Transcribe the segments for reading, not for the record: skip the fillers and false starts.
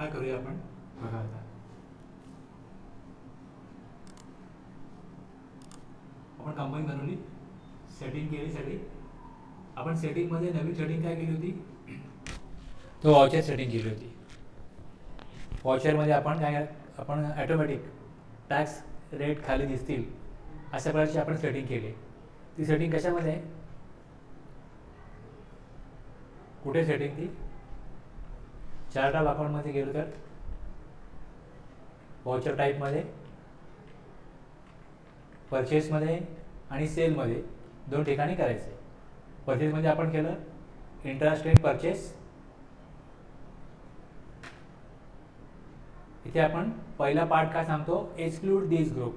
काय करूया आपण बघा आता आपण कंबाईन बनवली, सेटिंग केली सगळी. आपण सेटिंगमध्ये नवीन सेटिंग काय केली होती, तो वॉचर सेटिंग केली होती. वॉचरमध्ये आपण ॲटोमॅटिक टॅक्स रेट खाली दिसतील अशा प्रकारची आपण सेटिंग केली. ती सेटिंग कशामध्ये आहे, कुठे सेटिंग ती, चार्ट ऑफ अकाउंटमध्ये गेलो तर वॉचर टाईपमध्ये, परचेसमध्ये आणि सेलमध्ये दोन ठिकाणी करायचे. परचेसमध्ये आपण केलं इंट्रास्ट रेट परचेस. इथे आपण पहिला पार्ट काय सांगतो, एक्सक्लूड दिस ग्रुप.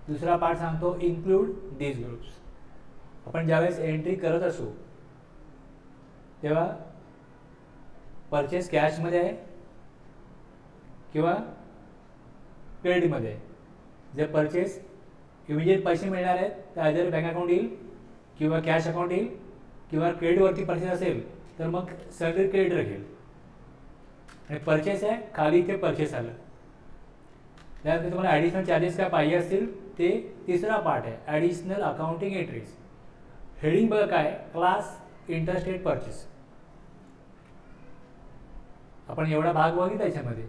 दुसरा पार्ट सांगतो इन्क्लूड दिस ग्रुप्स. आपण ज्यावेळेस एंट्री करत असू तेव्हा परचेस कॅशमध्ये आहे किंवा क्रेडिटमध्ये आहे. जर परचेस इमिजिएट पैसे मिळणार आहेत तर आयदर बँक अकाउंट येईल किंवा कॅश अकाउंट येईल किंवा क्रेडिटवरती परचेस असेल तर मग सॅलरी क्रेडिट राहील. आणि परचेस आहे खाली इथे परचेस आलं. त्यानंतर तुम्हाला ॲडिशनल चार्जेस काय पाहिजे असतील ते तिसरा पार्ट आहे, ॲडिशनल अकाउंटिंग एंट्रीज. हेडिंग बघा काय, क्लास इंटरेस्ट रेट परचेस. आपण एवढा भाग बघितला याच्यामध्ये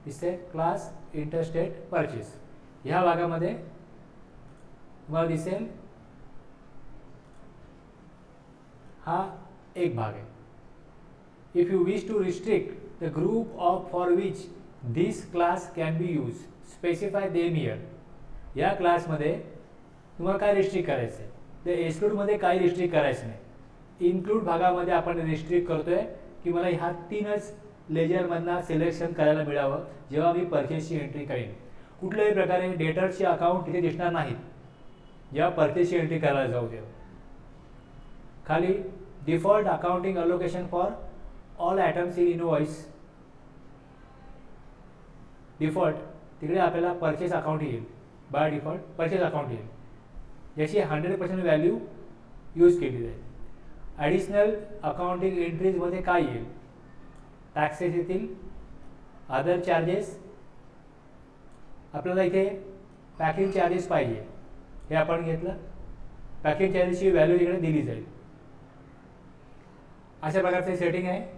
दिसते क्लास इंटरेस्ट रेट परचेस. ह्या भागामध्ये तुम्हाला दिसेल हा एक भाग आहे. If you wish to restrict the group of for which this class can be use specify them here. या क्लासमध्ये तुम्हाला काय रिस्ट्रिक्ट करायचं आहे, तर एक्सक्लूडमध्ये काही रिस्ट्रिक्ट करायचं नाही. इन्क्लूड भागामध्ये आपण रिस्ट्रिक्ट करतोय की मला ह्या तीनच लेजरमधनं सिलेक्शन करायला मिळावं जेव्हा मी परचेसची एंट्री करेन. कुठल्याही प्रकारे डेटरचे अकाउंट इथे दिसणार नाहीत जेव्हा परचेसची एंट्री करायला जाऊ तेव्हा. खाली default accounting allocation for all items in invoice. Default तिकडे आपल्याला परचेस अकाउंट येईल, बाय डिफॉल्ट परचेस अकाउंट येईल ज्याची 100% व्हॅल्यू यूज केली जाईल. ॲडिशनल अकाउंटिंग एंट्रीजमध्ये काय येईल, टॅक्सेस येतील, अदर चार्जेस. आपल्याला इथे पॅकिंग चार्जेस पाहिजे, हे आपण घेतलं. पॅकिंग चार्जेसची व्हॅल्यू इकडे दिली जाईल. अशा प्रकारचे सेटिंग आहे.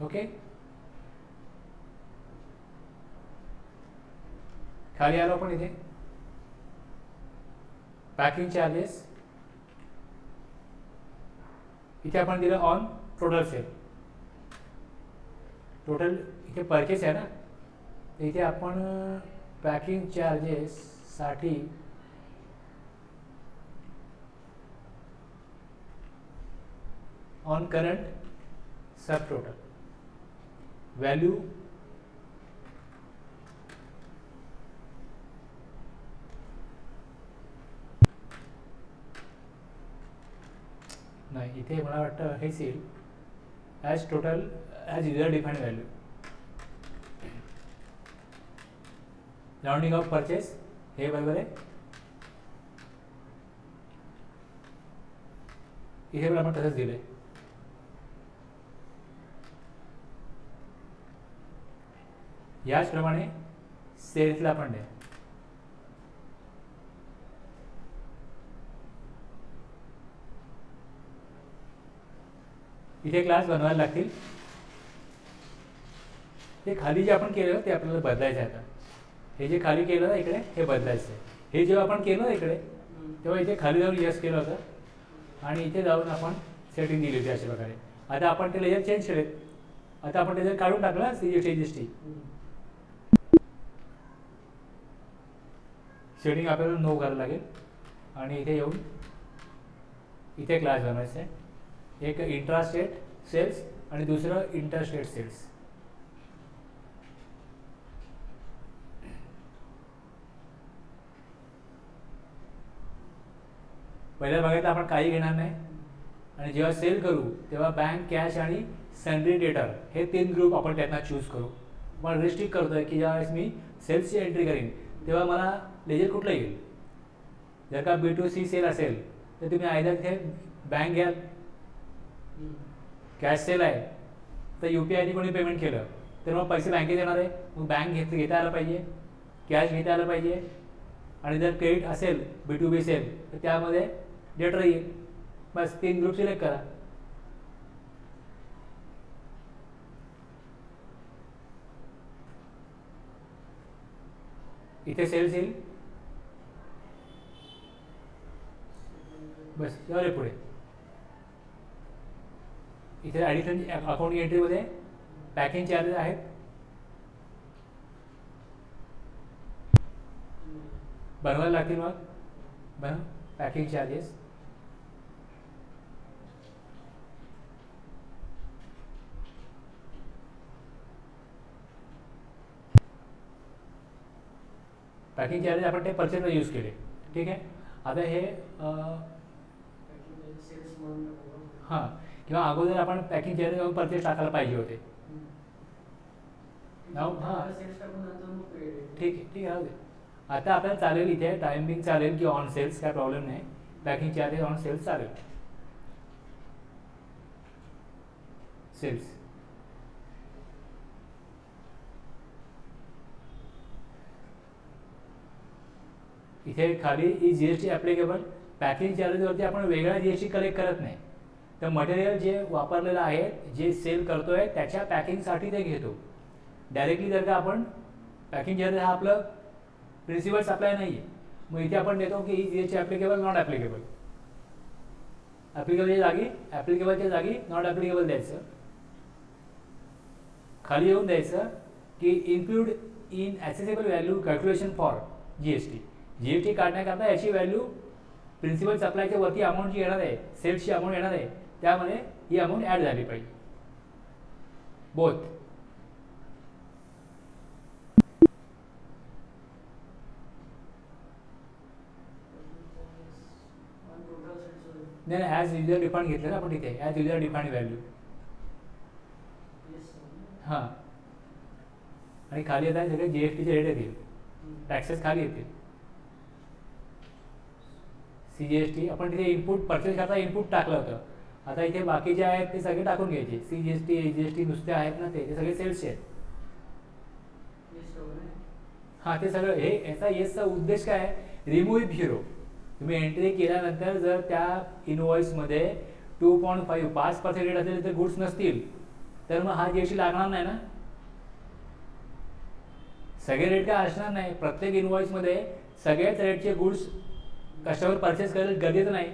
ओके, खाली आलो आपण इथे पॅकिंग चार्जेस. इथे आपण दिलं ऑन टोटल सेल. टोटल इथे परचेस आहे ना, तर इथे आपण पॅकिंग चार्जेससाठी on current sub total value नाही, इथे मला वाटतं हेच येईल as total as user defined value. Rounding off purchase हे बरोबर आहे. इथे पण आपण तसंच दिलं आहे. याचप्रमाणे सेल्सला पण द्या. इथे क्लास बनवायला लागतील. ते खाली जे आपण केलं ते आपल्याला बदलायचं आहे. आता हे जे खाली केलं ना इकडे हे बदलायचं आहे. हे जेव्हा आपण केलं इकडे तेव्हा इथे खाली जाऊन यस केलं होतं आणि इथे जाऊन आपण सेटिंग दिली होती अशा प्रकारे. आता आपण ते लेयर चेंज केलेत. आता आपण ते काढून टाकलं CGST. सेटिंग आपल्याला नो करायला लागेल आणि इथे येऊन इथे क्लास बनवायचा आहे. एक इंट्रास्टेट सेल्स आणि दुसरं इंटरस्टेट सेल्स. पहिल्या भागात आपण काही घेणार नाही आणि जेव्हा सेल करू तेव्हा बँक, कॅश आणि सन्ड्री डेटर हे 3 ग्रुप आपण त्यांना चूज करू. पण रिस्ट्रिक्ट करतोय की ज्यावेळेस मी सेल्सची एंट्री करीन तेव्हा मला लेजर कुठलं येईल. जर का B2C सेल असेल तर तुम्ही आयदर इथे बँक घ्याल, कॅश सेल आहे तर UPI कोणी पेमेंट केलं तर मग पैसे बँकेत येणार आहे, मग बँक घेता आलं पाहिजे, कॅश घेता आलं पाहिजे, आणि जर क्रेडिट असेल B2B सेल तर त्यामध्ये डेटर येईल. बस 3 ग्रुप सिलेक्ट करा. इथे सेल्स येईल, बस जाऊ रे पुढे. इथे ॲडिशनल अकाउंट एंट्रीमध्ये पॅकिंग चार्जेस आहेत, बनवायला लागतील, मग बनव पॅकिंग चार्जेस. पॅकिंग चार्जेस आपण ते परचेसला यूज केले, ठीक आहे. आता हे हां, किंवा अगोदर आपण पॅकिंग चार्जेस जाऊन परचेस टाकायला पाहिजे होते. हां ठीक आहे, ठीक आहे, राहू दे. आता आपल्याला चालेल इथे टायमिंग चालेल की ऑन सेल्स, काय प्रॉब्लेम नाही. पॅकिंग चार्जेस ऑन सेल्स चालेल. सेल्स इथे खाली ई GST ॲप्लिकेबल. पॅकिंग चार्जेसवरती आपण वेगळा GST कलेक्ट करत नाही, तर मटेरियल जे वापरलेलं आहे, जे सेल करतो आहे त्याच्या पॅकिंगसाठी ते घेतो. डायरेक्टली जर का आपण पॅकिंग चार्जेस हा आपलं प्रिन्सिपल सप्लाय नाही आहे, मग इथे आपण देतो की ई GST ॲप्लिकेबल, नॉट ॲप्लिकेबल. ॲप्लिकेबलच्या जागी नॉट ॲप्लिकेबल द्यायचं. खाली येऊन द्यायचं की include in assessable value calculation for GST काढण्याकरता याची व्हॅल्यू प्रिन्सिपल सप्लायच्या वरती अमाऊंट जी येणार आहे, सेल्सची अमाऊंट येणार आहे, त्यामध्ये ही अमाऊंट ॲड झाली पाहिजे. बोथ नाही, ॲज युजर डिफाईन घेतलं ना आपण तिथे, ॲज युजर डिफाईन व्हॅल्यू. हां, आणि खाली आता सगळे GSTचे रेट येतील, टॅक्सेस खाली येतील. CGST आपण तिथे इनपुट परचेस करता इनपुट टाकलं होतं, आता इथे बाकी जे आहेत ते सगळे टाकून घ्यायचे. CGST AGST नुसते आहेत ना, ते सगळे सेल्सचे आहेत. हां, ते सगळं हे याचा येसचा उद्देश काय आहे, रिमूव्ह झिरो. तुम्ही एंट्री केल्यानंतर जर त्या इनवॉइसमध्ये 2.5% रेट असेल तर गुड्स नसतील तर मग हा GST लागणार नाही ना. सगळे रेट काय असणार नाही, प्रत्येक इनवॉइसमध्ये सगळ्याच रेटचे गुड्स कस्टमर परचेस करेल गरजेचं नाही,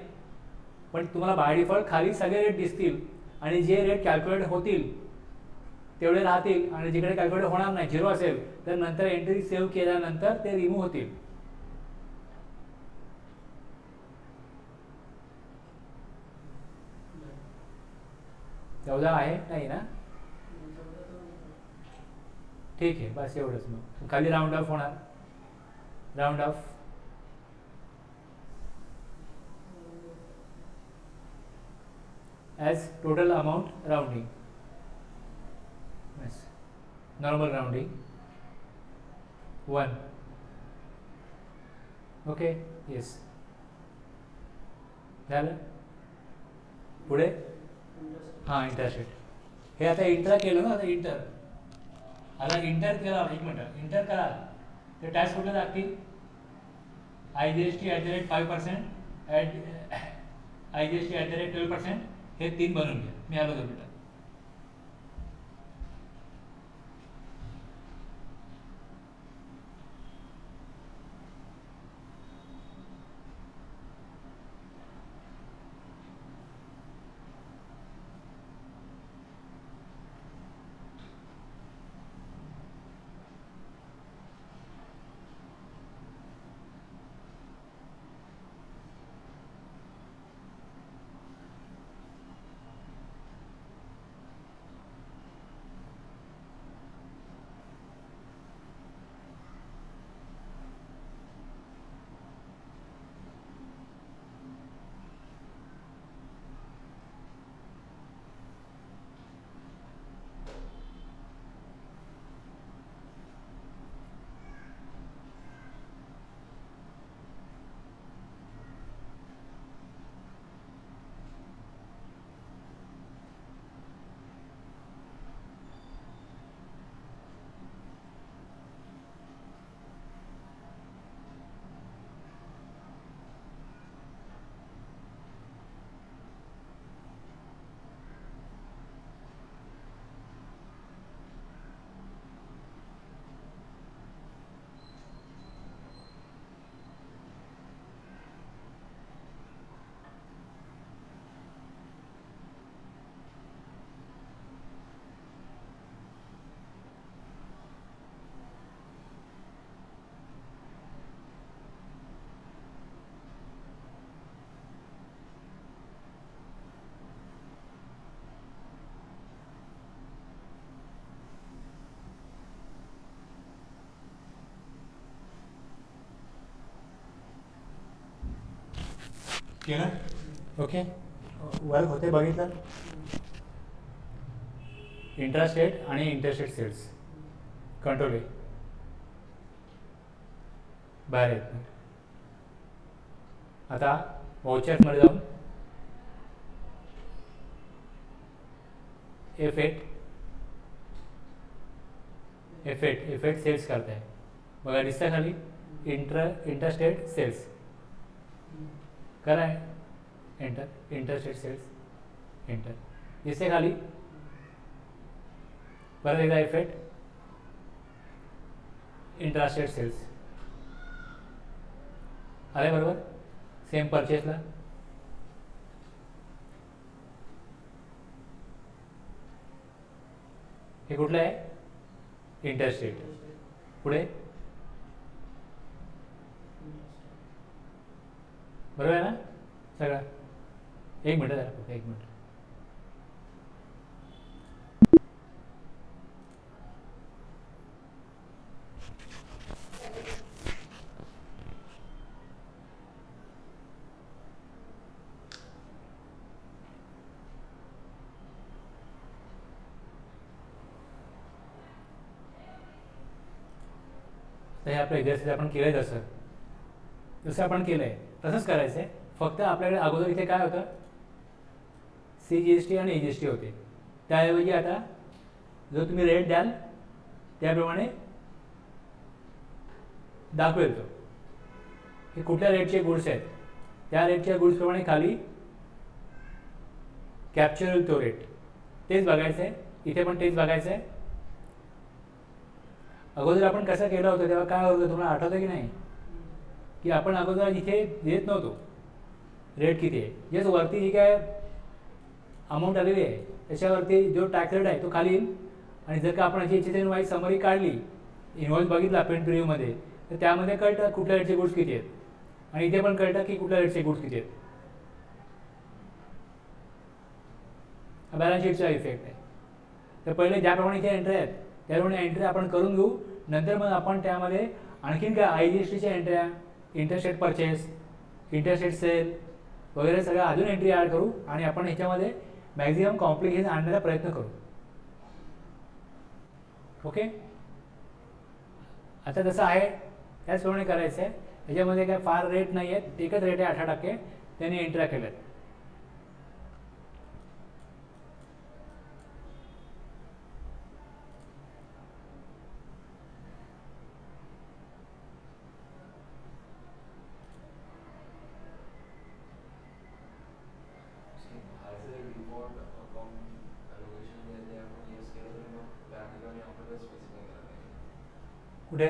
पण तुम्हाला बाय डिफॉल्ट खाली सगळे रेट दिसतील आणि जे रेट कॅल्क्युलेट होतील तेवढे राहतील, आणि जिकडे कॅल्क्युलेट होणार नाही, झिरो असेल तर नंतर एंट्री सेव्ह केल्यानंतर ते रिमूव्ह होतील. चौदा आहे नाही ना, ठीक आहे, बस एवढंच. मग खाली राऊंड ऑफ होणार, round of as total amount rounding, yes, normal rounding 1. Okay, yes, झालं. पुढे हां, इंटरस्टेट. हे आता इंटर केलं ना, आता इंटर करा. एक मिनटं, इंटर करा तर टॅक्स कुठे लागतील, IGST @5%, IGST @12%, हे 3 बनवून घ्या. मी आलो 2 मिनिटात. केलं ओके. वर्क होते बघितलं. इंट्रास्टेट आणि इंटरस्टेट सेल्स कंट्रोल आहे बाहेर येत नाही. आता व्हाउचर्समध्ये जाऊन F8 सेल्स करताय बघा दिसतं खाली. इंटरस्टेट सेल्स करा इंटरस्टेट सेल्स एंटर दिसते खाली. परत एकदा F8 इंट्रास्टेट सेल्स आले बरोबर. सेम परचेसला हे कुठलं आहे इंटरस्टेट. पुढे बरोबर आहे ना सगळं. एक मिनटं जरा फक्त एक मिनट. तर हे आपलं एक्झरसाइज आपण केलं आहे जसं आपण केलं आहे तसंच करायचं आहे. फक्त आपल्याकडे अगोदर इथे काय होतं CGST आणि EGST होते. त्याऐवजी आता जो तुम्ही रेट द्याल त्याप्रमाणे दाखवेल तो हे कुठल्या रेटचे गुड्स आहेत. त्या रेटच्या गुड्सप्रमाणे खाली कॅप्चर होईल तो रेट. तेच बघायचं आहे इथे पण तेच बघायचं आहे. अगोदर आपण कसं केलं होतं तेव्हा काय होतं तुम्हाला आठवतं की नाही की आपण अगोदर इथे देत नव्हतो रेट किती आहे. जस्ट वरती जी काय अमाऊंट आलेली आहे त्याच्यावरती जो टॅक्स रेट आहे तो खाली येईल. आणि जर का आपण अशी HSN वाईज समरी काढली इनव्हॉइस बघितला प्रिंट प्रिव्ह्यूमध्ये तर त्यामध्ये कळतं कुठल्या रेटचे गुड्स किती आहेत आणि इथे पण कळतं की कुठल्या रेटचे गुड्स किती आहेत. हा बॅलन्स शीटचा इफेक्ट आहे. तर पहिले ज्याप्रमाणे इथे एंट्री आहेत त्याप्रमाणे एंट्री आपण करून घेऊ. नंतर मग आपण त्यामध्ये आणखीन काय IGSTच्या एंट्र्या इंटरस्टेट परचेस इंटरस्टेट सेल वगैरे सगळं अजून एंट्री ॲड करू आणि आपण ह्याच्यामध्ये मॅक्झिमम कॉम्प्लिकेशन आणण्याचा प्रयत्न करू. ओके. आता जसं आहे त्याचप्रमाणे करायचं आहे. ह्याच्यामध्ये काय फार रेट नाही आहेत. एकच रेट आहे 18% त्यांनी एंट्र्या केल्यात. कुठे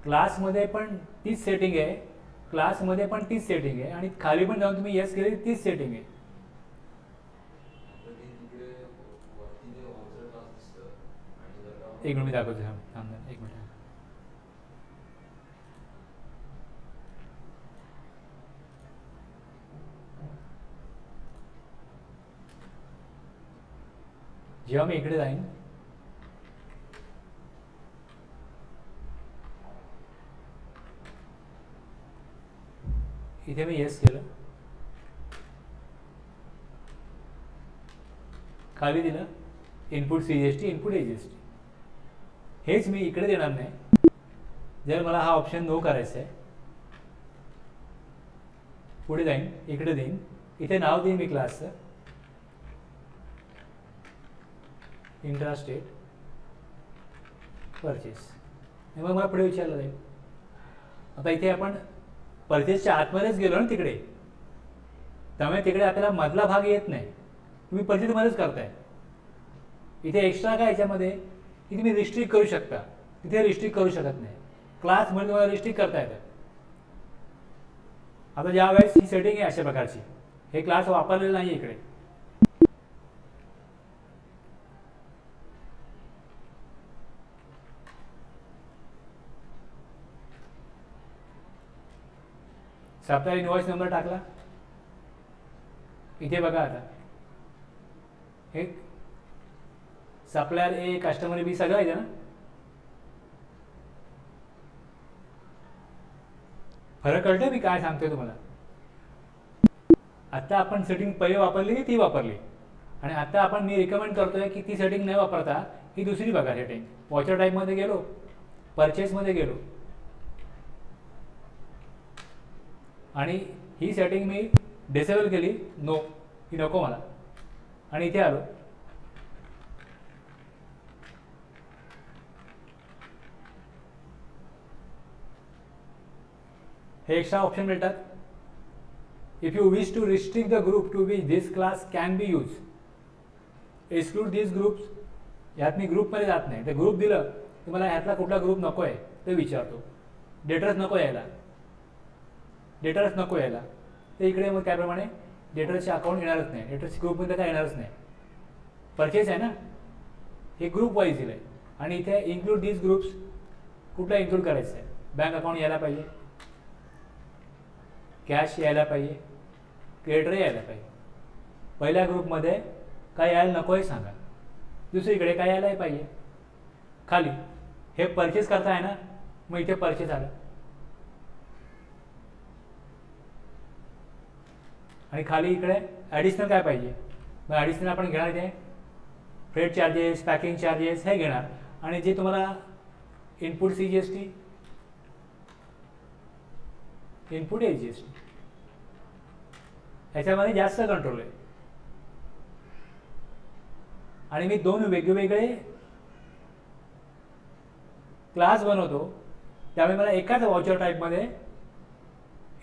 क्लासमध्ये पण तीच सेटिंग आहे. क्लासमध्ये पण तीच सेटिंग आहे आणि खाली पण जाऊन तुम्ही येस केली तीच सेटिंग आहे. एक मिनिट मी दाखवतो एक मिनिट. जेव्हा मी इकडे जाईन इथे मी येस केलं खाली दिलं इनपुट CGST इनपुट AGST. हेच मी इकडे देणार नाही. जर मला हा ऑप्शन नो करायचा आहे पुढे जाईन इकडे देईन इथे नाव देईन मी क्लासचं इंट्रास्टेट परचेस. मग मला पुढे विचारलं जाईल. आता इथे आपण परचेसच्या आतमध्येच गेलो ना तिकडे त्यामुळे तिकडे आपल्याला मधला भाग येत नाही. तुम्ही परचेसमध्येच करताय. इथे एक्स्ट्रा काय याच्यामध्ये की तुम्ही रिस्ट्रिक्ट करू शकता. तिथे रिस्ट्रिक्ट करू शकत नाही. क्लासमध्ये तुम्हाला रिस्ट्रिक्ट करता येतं. आता ज्या वेळेस ही सेटिंग आहे अशा प्रकारची हे क्लास वापरलेलं नाही इकडे. सप्लायर इनवॉइस नंबर टाकला इथे बघा. आता हे सप्लायर A कस्टमर B सगळं आहे ना. फरक कळतोय मी काय सांगतोय तुम्हाला? आता आपण सेटिंग पहिले वापरली की ती वापरली, आणि आता आपण मी रिकमेंड करतोय की ती सेटिंग न वापरता ही दुसरी बघा सेटिंग. वॉचर टाईपमध्ये गेलो, परचेसमध्ये गेलो, आणि ही सेटिंग मी डिसेबल केली. नो, ही नको मला, आणि इथे आलो. हे एक्स्ट्रा ऑप्शन मिळतात. If you wish to restrict the group to which this class can be use, exclude this groups. ह्यात मी ग्रुपमध्ये जात नाही. ते ग्रुप दिलं की मला ह्यातला कुठला ग्रुप नको आहे ते विचारतो. डेटर्स नको यायला, डेटर्स नको यायला, ते इकडे मग त्याप्रमाणे डेटर्सचे अकाउंट येणारच नाही, डेटर्सची ग्रुपमध्ये काय येणारच नाही. परचेस आहे ना, हे ग्रुप वाईज दिलं आहे. आणि इथे इन्क्लूड दिस ग्रुप्स कुठला इन्क्लूड करायचं आहे? बँक अकाउंट यायला पाहिजे, कॅश यायला पाहिजे, क्रेडिटर यायला पाहिजे. पहिल्या ग्रुपमध्ये काय यायला नको आहे सांगा, दुसरीकडे काय यायलाही पाहिजे. खाली हे परचेस करताय ना, मग इथे परचेस आलं, आणि खाली इकडे ॲडिशनल काय पाहिजे, मग ॲडिशनल आपण घेणार इथे फ्रेट चार्जेस, पॅकिंग चार्जेस हे घेणार. आणि जे तुम्हाला इनपुट CGST, इनपुट AGST, ह्याच्यामध्ये जास्त कंट्रोल आहे. आणि मी दोन वेगवेगळे क्लास बनवतो, त्यामुळे मला एकाच वॉचर टाईपमध्ये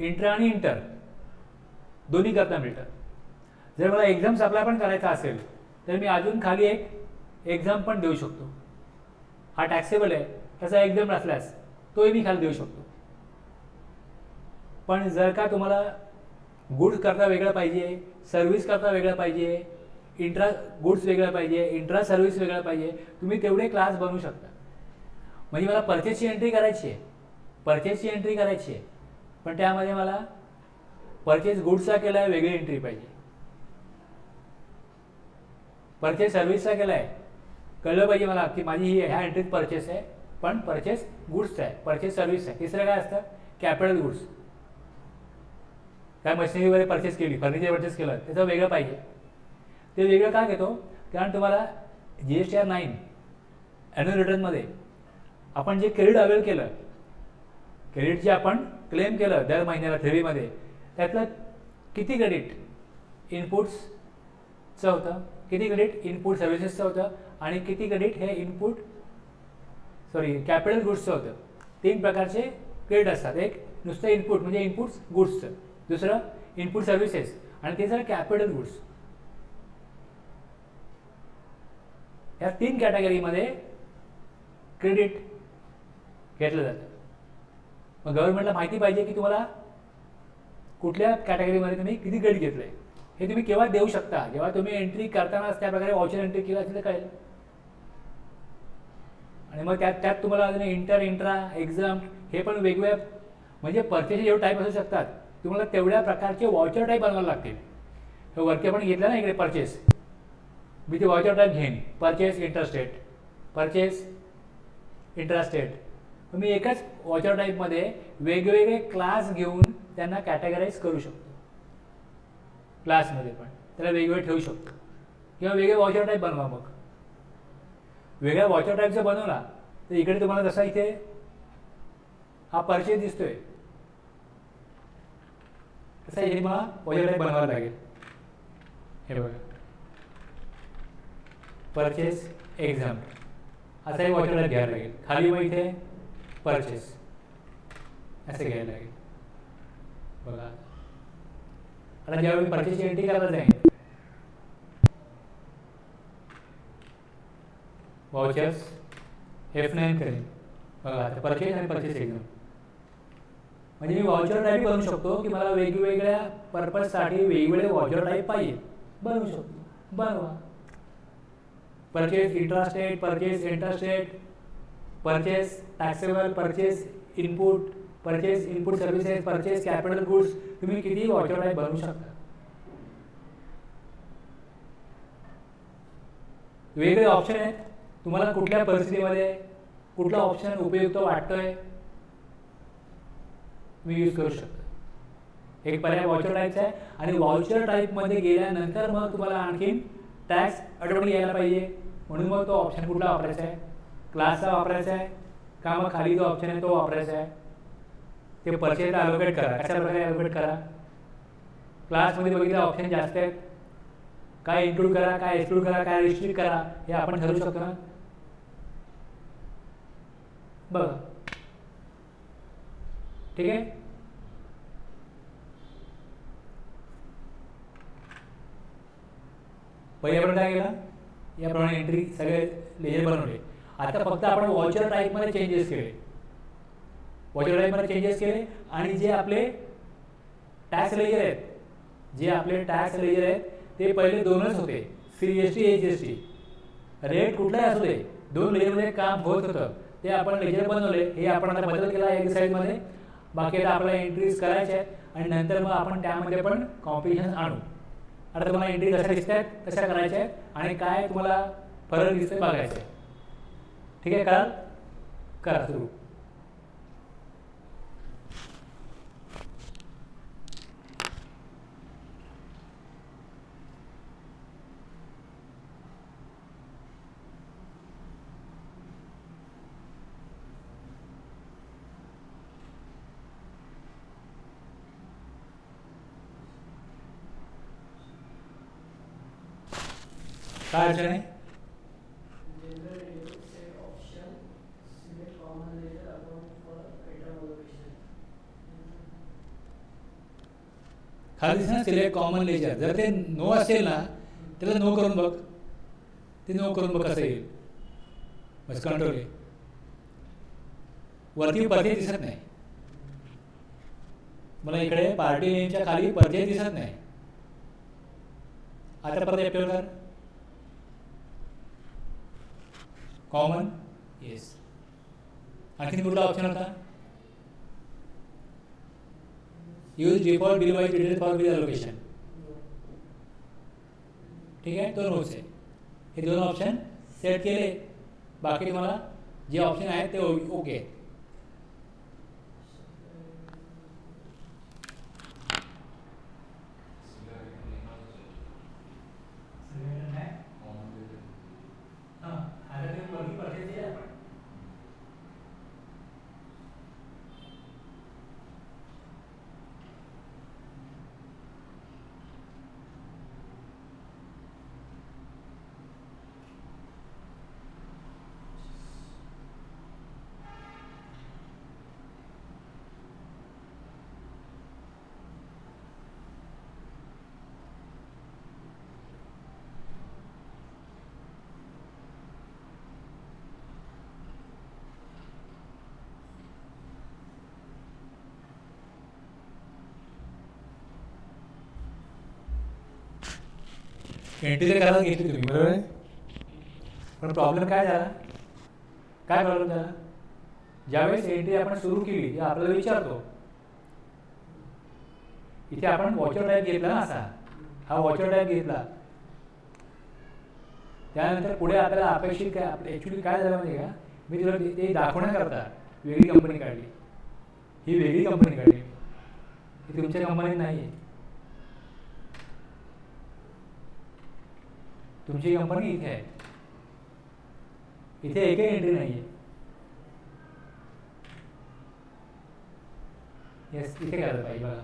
इंट्रा आणि इंटर दोन्ही करता मिळतात. जर मला एक्झाम सप्लाय पण करायचा असेल तर मी अजून खाली एक एक्झाम पण देऊ शकतो. हा टॅक्सेबल आहे, त्याचा एक्झाम असल्यास तोही मी खाली देऊ शकतो. पण जर का तुम्हाला गुड्स करता वेगळं पाहिजे, सर्व्हिस करता वेगळं पाहिजे, इंट्रा गुड्स वेगळं पाहिजे, इंट्रा सर्व्हिस वेगळं पाहिजे, तुम्ही तेवढे क्लास बनवू शकता. म्हणजे मला परचेसची एंट्री करायची आहे, परचेसची एंट्री करायची आहे, पण त्यामध्ये मला परचेस गुड्सचा केला आहे वेगळी एंट्री पाहिजे, परचेस सर्व्हिसचा केला आहे कळलं पाहिजे मला की माझी ही ह्या एंट्रीत परचेस आहे, पण परचेस गुड्सचा आहे, परचेस सर्व्हिस आहे. तिसरं काय असतं? Capital goods. काय मशिनरी वगैरे परचेस केली, फर्निचर परचेस केलं, त्याचं वेगळं पाहिजे. ते वेगळं का घेतो? कारण तुम्हाला GSTR 9 ॲन्युअल रिटर्नमध्ये आपण जे क्रेडिट अवेल केलं, क्रेडिट जे आपण क्लेम केलं दर महिन्याला थेरीमध्ये, त्यातलं किती क्रेडिट इनपुट्सचं होतं, किती क्रेडिट इनपुट सर्व्हिसेसचं होतं, आणि किती क्रेडिट हे कॅपिटल गुड्सचं होतं. 3 प्रकारचे क्रेडिट असतात. एक नुसतं इनपुट म्हणजे इनपुट्स गुड्सचं, दुसरं इनपुट सर्व्हिसेस, आणि तिसरं कॅपिटल गुड्स. या 3 कॅटेगरीमध्ये क्रेडिट घेतलं जातं. मग गव्हर्नमेंटला माहिती पाहिजे की तुम्हाला कुठल्या कॅटेगरीमध्ये तुम्ही किती क्रेडिट घेतलं आहे. हे तुम्ही केव्हा देऊ शकता? जेव्हा तुम्ही एंट्री करतानाच त्या प्रकारे वॉचर एंट्री केली असेल तर कळेल. आणि मग त्यात तुम्हाला अजून इंट्रा एक्झाम हे पण वेगवेगळ्या, म्हणजे परचेसचे जेवढे टाईप असू शकतात, तुम्हाला तेवढ्या प्रकारचे वॉचर टाईप बनवायला लागतील. हे वरती आपण घेतलं ना इकडे परचेस, मी ते वॉचर टाईप घेईन, परचेस इंटरस्टेट, परचेस इंट्रास्टेट. मी एकच वॉचर टाईपमध्ये वेगवेगळे क्लास घेऊन त्यांना कॅटेगराईज करू शकतो. क्लासमध्ये पण त्याला वेगवेगळे ठेवू शकतो, किंवा वेगळे वॉचर टाईप बनवा. मग वेगळ्या वॉचर टाईपचा बनवला तर इकडे तुम्हाला जसा इथे हा परचेस दिसतोय तसा इथे मला वॉचर टाईप बनवायला लागेल. हे बघा, परचेस एक्झाम असाही वॉचर टाईप घ्यायला लागेल. खाली मग इथे परचेस असं घ्यायला लागेल. बघा, आता जेव्हा मी परचेसची एंट्री करायला जाईन, वाउचर्स F9 करेन. बघा, आता परचेस आणि परचेस एक्झाम, म्हणजे मी वॉचर टाईप बनवू शकतो की मला वेगवेगळ्या पर्पजसाठी वेगवेगळे वॉचर टाईप पाहिजे, बनवू शकतो. बनवा. Purchase intrastate, purchase interstate, purchase taxable, purchase input, purchase input services, purchase capital goods, तुम्ही किती वॉचर टाईप बनवू शकता. वेगवेगळे ऑप्शन आहेत, तुम्हाला कुठल्या परिस्थितीमध्ये कुठला ऑप्शन उपयुक्त वाटतोय तुम्ही यूज करू शकता. एक पर्याय व्हाउचर टाईपचा आहे. आणि व्हाउचर टाईपमध्ये गेल्यानंतर मग तुम्हाला आणखीन टॅक्स ऑटोमॅटिक यायला पाहिजे, म्हणून मग तो ऑप्शन कुठला वापरायचा आहे, क्लासचा वापरायचा आहे का मग खाली जो ऑप्शन आहे तो वापरायचा आहे. ते परचेस अलोकेट करा, कशा प्रकारे अलोकेट करा. क्लासमध्ये बघितलं ऑप्शन जास्त आहेत, काय इन्क्लूड करा, काय एक्सक्लूड करा, काय रिस्ट्रिक्ट करा, हे आपण ठरवू शकतो ना. बघा, ठीक आहे. पहिले आपण काय केलं, याप्रमाणे एंट्री सगळे लेजर बनवले. आता फक्त आपण व्हाउचर टाईपमध्ये चेंजेस केले, व्हाउचर टाईपमध्ये चेंजेस केले. आणि जे आपले टॅक्स लेजर आहेत, जे आपले टॅक्स लेजर आहेत ते पहिले दोनच होते, CGST HST. रेट कुठलाही असू दे, दोन लेजरमध्ये काम होत होतं, ते आपण लेजर बनवले. हे आपण आता बदल केला एक साईडमध्ये. बाकी आता आपल्याला एंट्रीज करायच्या आहेत आणि नंतर मग आपण त्यामध्ये पण कॉम्पिटिशन आणू. आता तुम्हाला एंट्री कशा दिसत आहेत तशा करायच्या आहेत आणि काय तुम्हाला फरक दिसतोय बघायचं आहे. ठीक आहे, करा सुरू. काय अडचण आहे? खाली दिसणार सिलेक्ट कॉमन लेजर. जर ते नो असेल ना त्याला नो करून बघ, ते नो करून बघ कसं येईल. बस कंट्रोल आहे. वरती परचेस दिसत नाही मला, इकडे पार्टी नेमच्या खाली परचेस दिसत नाही. आता परत ॲप्लाय कर कॉमन. येस. आणखीन कुठला ऑप्शन होता? Use default bill wise detail for bill allocation. ठीक आहे, तो नोट्स आहे. हे दोन ऑप्शन सेट केले. बाकी तुम्हाला जे ऑप्शन आहेत ते ओके. एंट्री तर करायला घेतली तुम्ही, बरोबर आहे. पण प्रॉब्लेम काय झाला, काय प्रॉब्लेम झाला? ज्यावेळेस एंट्री आपण सुरू केली आपल्याला विचारतो, इथे आपण वॉचर टाईप घेतला ना, असा हा वॉचर टाईप घेतला. त्यानंतर पुढे आपल्याला अपेक्षित काय, ॲक्च्युली काय झालं माहिती का, मी तुला ते दाखवण्याकरता वेगळी कंपनी काढली. ही वेगळी कंपनी काढली, ही तुमच्या कंपनीत नाही आहे. तुमची कंपनी इथे आहे, इथे एकही एंट्री नाही आहे. येस, इथे करायला पाहिजे बघा.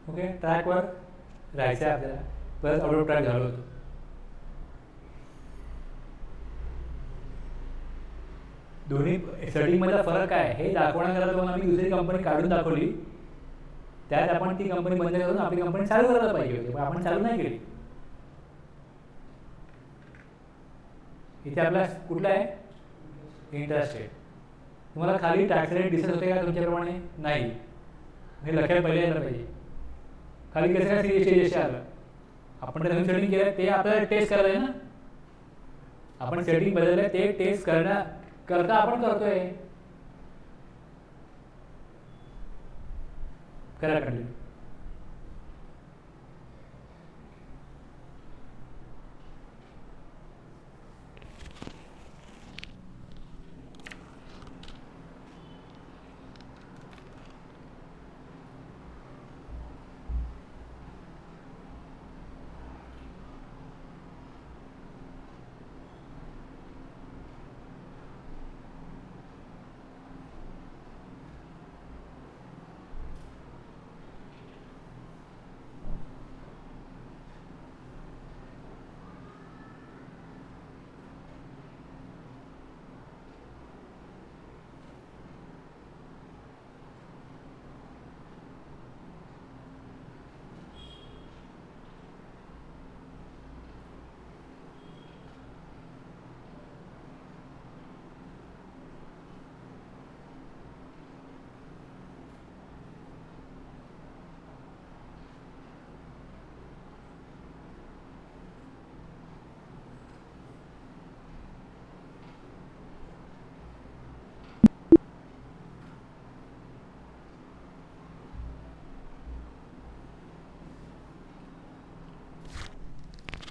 ओके, ट्रॅकवर राहायचं आहे आपल्याला. परत ऑटो ट्रॅक झालो होतो. दोन्ही सेटिंगमधला फरक काय हे दाखवण्याकरता तुम्हाला आम्ही दुसरी कंपनी काढून दाखवली. त्यात आपण ती कंपनी बंद करून आपली कंपनी चालू करायला पाहिजे होती, पण आपण चालू नाही केली. इथे आपला कुठला आहे, इंटरेस्ट रेट. तुम्हाला खाली टॅक्स रेट दिसत होते का तुमच्याप्रमाणे? नाही. हे लक्षात पहिले यायला पाहिजे. खाली कसं काय CGST आलं, आपण नवीन सेटिंग केलं ते आपल्याला टेस्ट करायला आहे ना. आपण सेटिंग बदललं ते टेस्ट करता आपण करतोय. करा कंटिन्यू.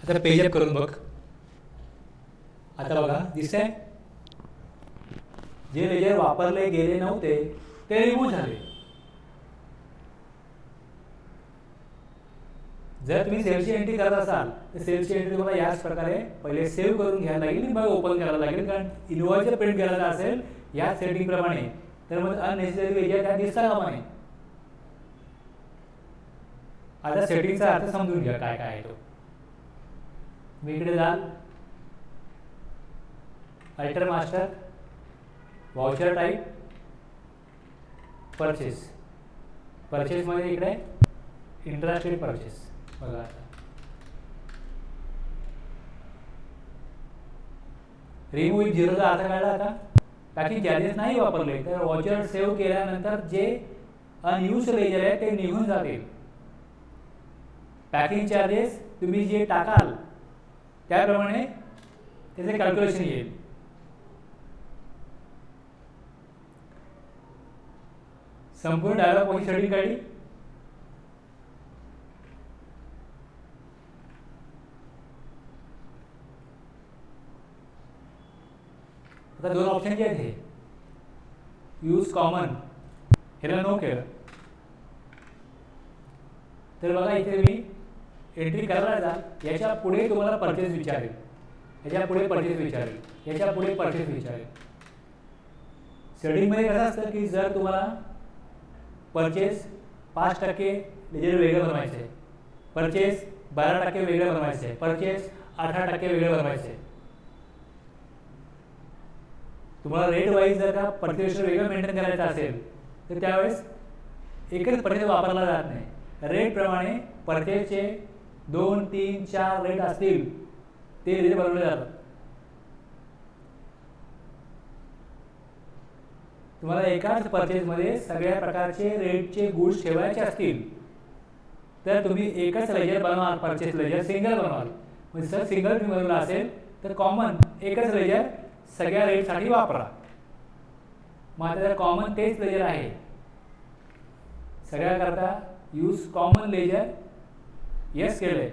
तर पेजअप करून बघ. आता बघा दिसतंय, जे लेजर वापरले गेले नव्हते ते रिमूव्ह झाले. जर तुम्ही सेलची एंट्री करत असाल तर सेलची एंट्री तुम्हाला याच प्रकारे पहिले सेव्ह करून घ्यायला लागेल, मग ओपन करायला लागेल. कारण इनवॉइस जर प्रिंट करायचा असेल या सेटिंग प्रमाणे तर मग अननेसेसरी लेजर त्या दिसता कामा नये. आता सेटिंगचा अर्थ समजून घ्या काय काय आहे तो. मी इकडे जाल, alter master, voucher type, purchase. परचेसमध्ये इकडे इंटरेस्टेड परचेस बघा. आता रिमूव्ह विथ झिरोचा अर्थ काढला. आता पॅकिंग चार्जेस नाही वापरले तर वाउचर सेव्ह केल्यानंतर जे अनयूज लेजर आहे ते निघून जातील. पॅकिंग चार्जेस तुम्ही जे टाकाल त्याप्रमाणे त्याचे कॅल्क्युलेशन येईल. संपूर्ण डायलॉग बॉक्स सेटिंग काढली. आता दोन ऑप्शन जे आहेत हे यूज कॉमन ह्याला नो केलं तर बघा इथे मी एंट्री करायला जाल, याच्या पुढे तुम्हाला परचेस विचारेल, याच्या पुढे परचेस विचारेल, याच्या पुढे परचेस विचारेल. सेटिंगमध्ये कसं असतं की जर तुम्हाला परचेस 5% लेजर वेगळं बनवायचे, परचेस 12% वेगळं बनवायचे, परचेस 18% वेगळं बनवायचे. तुम्हाला रेट वाईज जर का परचेस वेगळं मेंटेन करायचं असेल तर त्यावेळेस एकच परचेस वापरला जात नाही. रेटप्रमाणे परचेसचे 2, 3, 4 रेट असतील ते लेजर बनवले जातात. तुम्हाला एकाच परचेसमध्ये सगळ्या प्रकारचे रेटचे गुड्स ठेवायचे असतील तर तुम्ही एकच लेजर बनवाल. परचेस लेजर सिंगल बनवाल. म्हणजे जर सिंगल तुम्ही बनवला असेल तर कॉमन एकच लेजर सगळ्या रेटसाठी वापरा. मग आता जर कॉमन तेच लेजर आहे सगळ्याकरता यूज कॉमन लेजर येस केले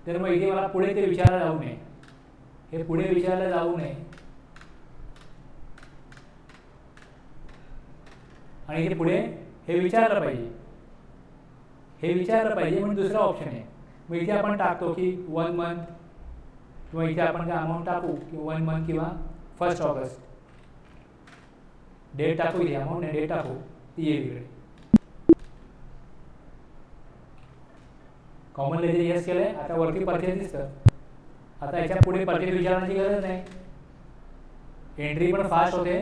तर मग इथे मला पुढे ते विचारायला जाऊ नये, हे पुढे विचारायला जाऊ नये आणि इथे पुढे हे विचारलं पाहिजे, हे विचारलं पाहिजे म्हणून दुसरा ऑप्शन आहे. मग इथे आपण टाकतो की 1 मंथ किंवा इथे आपण काय अमाऊंट टाकू की 1 मंथ किंवा 1 ऑगस्ट. डेट टाकू, इथे अमाऊंट डेट टाकू, ती येईल इकडे. कॉमन लेजर येस केलंय. आता वरती परचेस दिसतं. आता याच्या पुढे परचेस विचारण्याची गरज नाही, एंट्री पण फास्ट होते.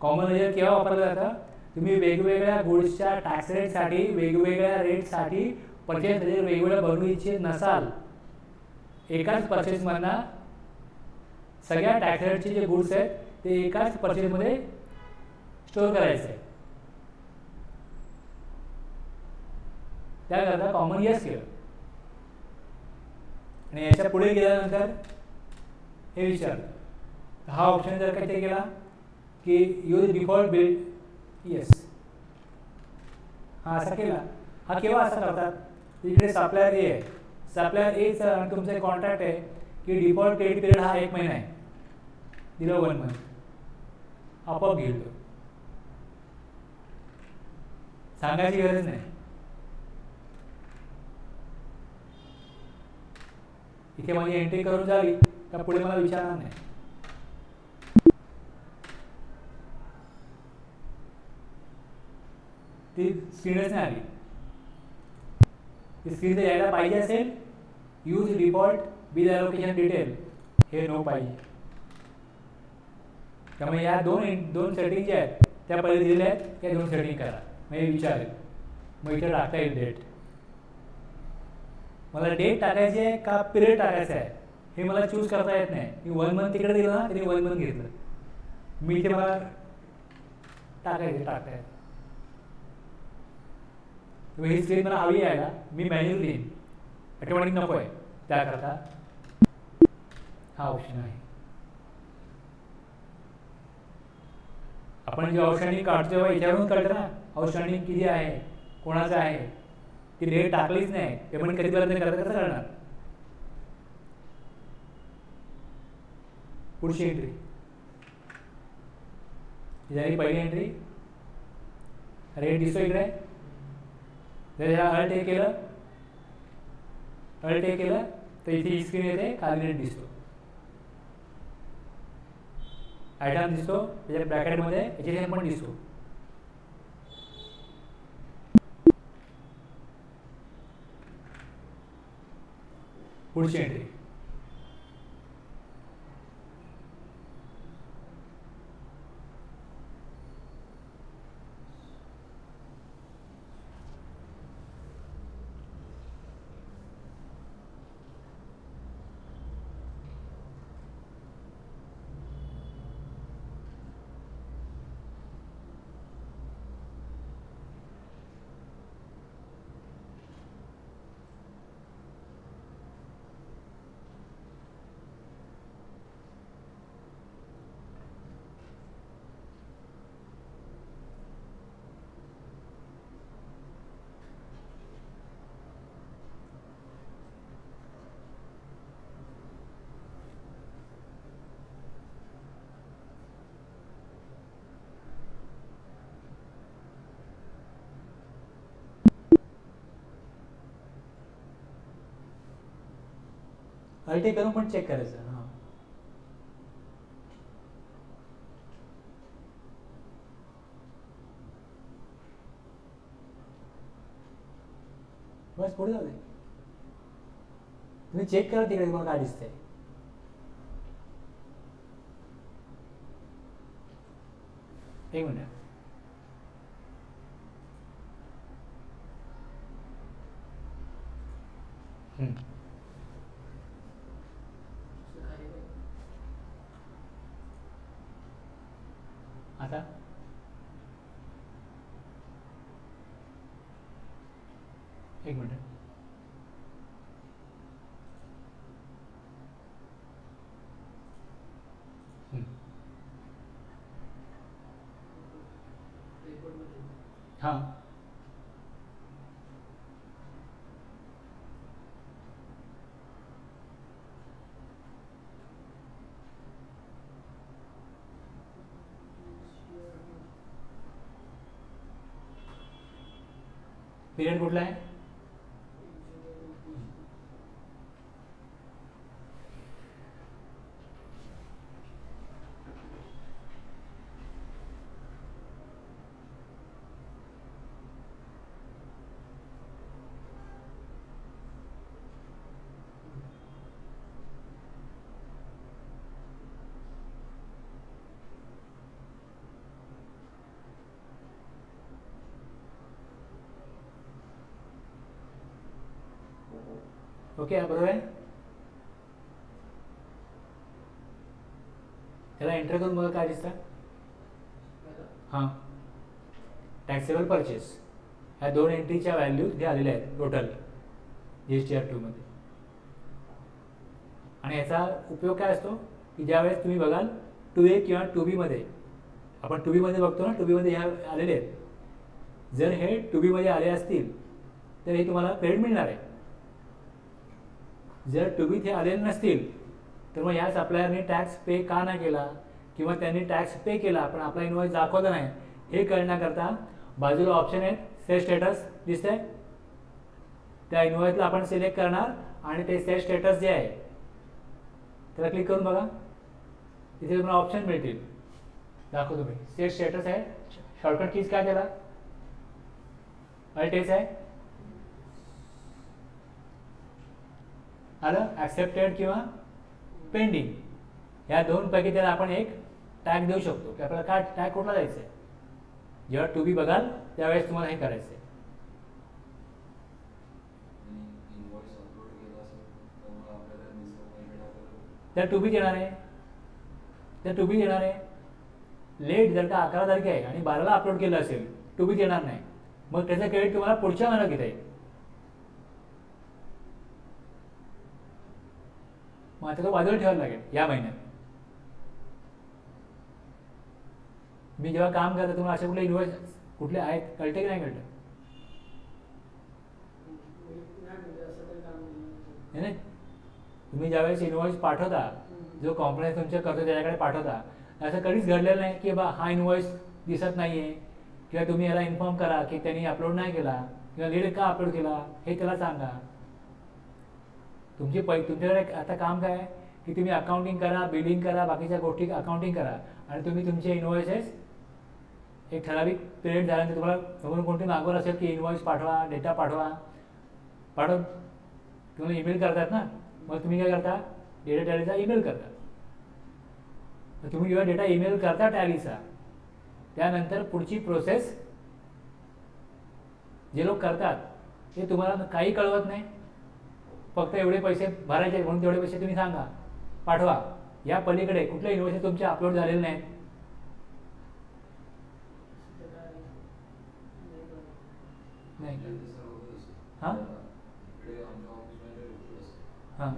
कॉमन लेजर केव्हा वापरलं जातं? तुम्ही वेगवेगळ्या गुड्सच्या टॅक्स रेटसाठी वेगवेगळ्या रेटसाठी परचेस लेजर वेगवेगळं बनवू इच्छित नसाल, एकाच परचेसमधनं सगळ्या टॅक्स रेटचे जे गुड्स आहेत ते एकाच परचेसमध्ये स्टोअर करायचे आहे, त्याकरता कॉमन येस केलं. आणि याच्या पुढे गेल्यानंतर हे विचारलं. हा ऑप्शन जर का ते केला की यूज डिफॉल्ट बिल येस, हा असा केला. हा केव्हा असा करतात? इकडे सप्लायर ए आहे, सप्लायर एचा तुमचा कॉन्ट्रॅक्ट आहे की डिफॉल्ट क्रेडिट पिरियड हा 1 महिना आहे, दिलं 1 मंथ, आपोआप घेईल तो, सांगायची गरज नाही. इथे माझी एंट्री करून झाली तर पुढे मला विचारणार नाही. ती स्क्रीनच नाही आली. ती स्क्रीन जर यायला पाहिजे असेल use default bill allocation detail हे नो पाहिजे. त्यामुळे या दोन सेटिंग ज्या आहेत त्या पहिले दिलेल्या आहेत, त्या 2 सेटिंग करा. मग हे विचारेल, मग इथे टाकता येईल डेट. मला डेट टाकायची आहे का पिरियड टाकायचा आहे हे मला चूज करता येत नाही. मी 1 मंथ तिकडे दिलं ना, त्यांनी 1 मंथ घेतलं. मी इथे मला टाकता येत. ही स्क्रीन मला हवी यायला, मी मॅन्युअल देईन, ऑटोमॅटिक नको आहे, त्याकरता हा ऑप्शन आहे. आपण जे आउटस्टँडिंग काढतो तेव्हा याच्यावरून कळतं ना आउटस्टँडिंग किती आहे, कोणाचं आहे. ती डेट टाकलीच नाही, पेमेंट कधीपर्यंत करता कसं करणार? पुढची एंट्री झाली पहिली एंट्री. रेट दिसतो इकडे. जर ह्या अल्ट हे केलं तर इथे ही स्क्रीन येते, खाली रेट दिसतो, आयटम दिसतो, त्याच्या ब्रॅकेटमध्ये याची पण दिसतो. पुढची एंट्री. अल्टे करून पण चेक करायचं. हां, बस पुढे जाऊ दे. तुम्ही चेक करा तिकडे तुम्हाला काय दिसतंय. एक मिनिट. आता एक मिनिट. हां, पिरियड कुठला आहे? ओके, बरोबर आहे. त्याला एंटर करून बघा काय दिसतं. हां, टॅक्सेबल परचेस ह्या दोन एंट्रीच्या व्हॅल्यू इथे आलेल्या आहेत टोटल GSTR2 मध्ये. आणि याचा उपयोग काय असतो की ज्यावेळेस तुम्ही बघाल 2A किंवा 2B मध्ये, आपण 2B मध्ये बघतो ना, 2B मध्ये ह्या आलेले आहेत. जर हे 2B मध्ये आले असतील तर हे तुम्हाला क्रेडिट मिळणार आहे. जर 2B हे आलेले नसतील तर मग ह्या सप्लायरने टॅक्स पे का नाही केला किंवा त्यांनी टॅक्स पे केला पण आपला इनवॉइस दाखवता नाही, हे कळण्याकरता बाजूला ऑप्शन आहेत. सेट स्टेटस दिसतंय, त्या इनवॉइसला आपण सिलेक्ट करणार आणि ते सेट स्टेटस जे आहे त्याला क्लिक करून बघा. तिथे तुम्हाला ऑप्शन मिळतील, दाखवतो मी. सेट स्टेटस आहे, शॉर्टकट कीज काय त्याला? अल्ट एस आहे. आलं? ॲक्सेप्टेड किंवा पेंडिंग या दोन पैकी त्याला आपण एक टॅग देऊ शकतो की आपल्याला काय टॅग कुठला द्यायचा आहे. जेव्हा 2B बघाल त्यावेळेस तुम्हाला हे करायचं आहे. त्या 2B येणार आहे, त्या 2B येणार आहे. लेट जर का 11 तारीख आहे आणि 12ला अपलोड केलं असेल, 2B येणार नाही. मग त्याचं क्रेडिट तुम्हाला पुढच्या महिन्यात घेता येईल. मग आता तो बाजूला ठेवायला लागेल या महिन्यात. मी जेव्हा काम करतो तुम्हाला असे कुठले इन्व्हॉइस कुठले आहेत कळते की नाही कळतं? है ना. तुम्ही ज्यावेळेस इनवॉइस पाठवता, जो कॉम्प्लायन्स तुमच्या करतो त्याच्याकडे पाठवता, असं कधीच घडलेलं नाही की बा हा इनवॉइस दिसत नाही आहे, किंवा तुम्ही याला इन्फॉर्म करा की त्यांनी अपलोड नाही केला किंवा लीड का अपलोड केला हे त्याला सांगा. तुमच्याकडे आता काम काय आहे की तुम्ही अकाउंटिंग करा, बिलिंग करा, बाकीच्या गोष्टी अकाउंटिंग करा, आणि तुम्ही तुमचे इनवॉइसेस एक ठराविक पिरियड झाल्यानंतर तुम्हाला समोरून कोणती मागवत असेल की इनवॉइस पाठवा, डेटा पाठवा, तुम्हाला ईमेल करतात ना, मग तुम्ही काय करता, डेटा टॅलीचा ईमेल करता. तर तुम्ही जेव्हा डेटा ईमेल करता टॅलीचा, त्यानंतर पुढची प्रोसेस जे लोक करतात ते तुम्हाला काही कळवत नाही, फक्त एवढे पैसे भरायचे म्हणून तेवढे पैसे तुम्ही सांगा, पाठवा. या पलीकडे कुठले इनवॉइस तुमचे अपलोड झालेले नाहीत. नाही हां हां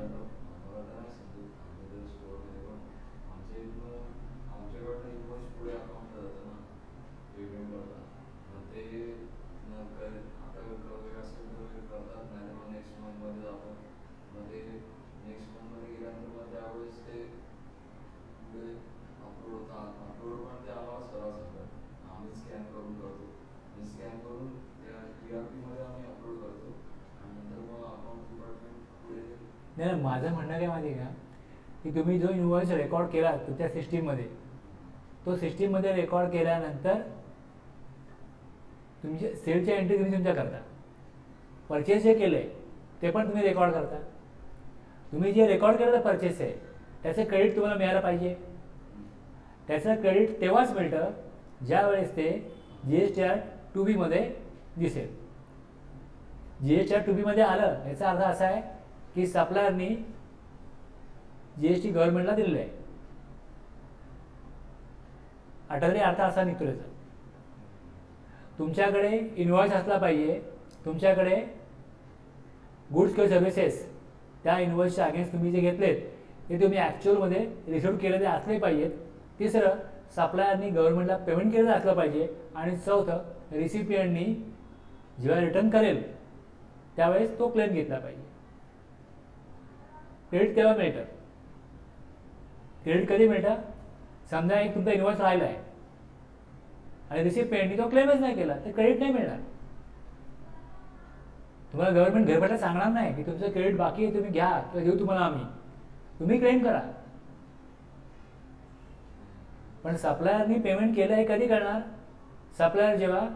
नाही, माझं म्हणणं काय माहिती आहे का, की तुम्ही जो इनवॉइस रेकॉर्ड केला तुमच्या सिस्टीममध्ये, तो सिस्टीममध्ये रेकॉर्ड केल्यानंतर तुमचे सेलच्या एंट्री तुम्ही तुमच्या करता. परचेस जे केलं आहे ते पण तुम्ही रेकॉर्ड करता. तुम्ही जे रेकॉर्ड केलं परचेस आहे त्याचं क्रेडिट तुम्हाला मिळालं पाहिजे. त्याचं क्रेडिट तेव्हाच मिळतं ज्यावेळेस ते GSTR 2B मध्ये दिसेल. GSTR 2B मध्ये आलं याचा अर्थ असा आहे की सप्लायरनी GST गव्हर्नमेंटला दिलेलं आहे. आठवले अर्थ असा निघतो याचा. तुमच्याकडे इनवॉइस असला पाहिजे, तुमच्याकडे गुड्स किंवा सर्व्हिसेस त्या इनवॉइसच्या अगेन्स्ट तुम्ही जे घेतलेत ते तुम्ही ॲक्च्युअलमध्ये रिसिव्ह केलेले असले पाहिजेत. तिसरं, सप्लायरनी गव्हर्नमेंटला पेमेंट केलेलं असलं पाहिजे. आणि चौथं, रिसिपियंटनी जेव्हा रिटर्न करेल त्यावेळेस तो क्लेम घेतला पाहिजे. क्रेडिट तेव्हा मिळतं. क्रेडिट कधी मिळतं, समजा एक तुमचा इनवॉइस राहिला आहे आणि रिसिपियंटनी तो क्लेमच नाही केला तर क्रेडिट नाही मिळणार. तुम्हाला गव्हर्नमेंट घरबसल्या सांगणार नाही की तुमचं क्रेडिट बाकी आहे, तुम्ही घ्या किंवा देऊ तुम्हाला आम्ही, तुम्ही क्लेम करा. पण सप्लायरनी पेमेंट केलं आहे कधी करणार, सप्लायर जेव्हा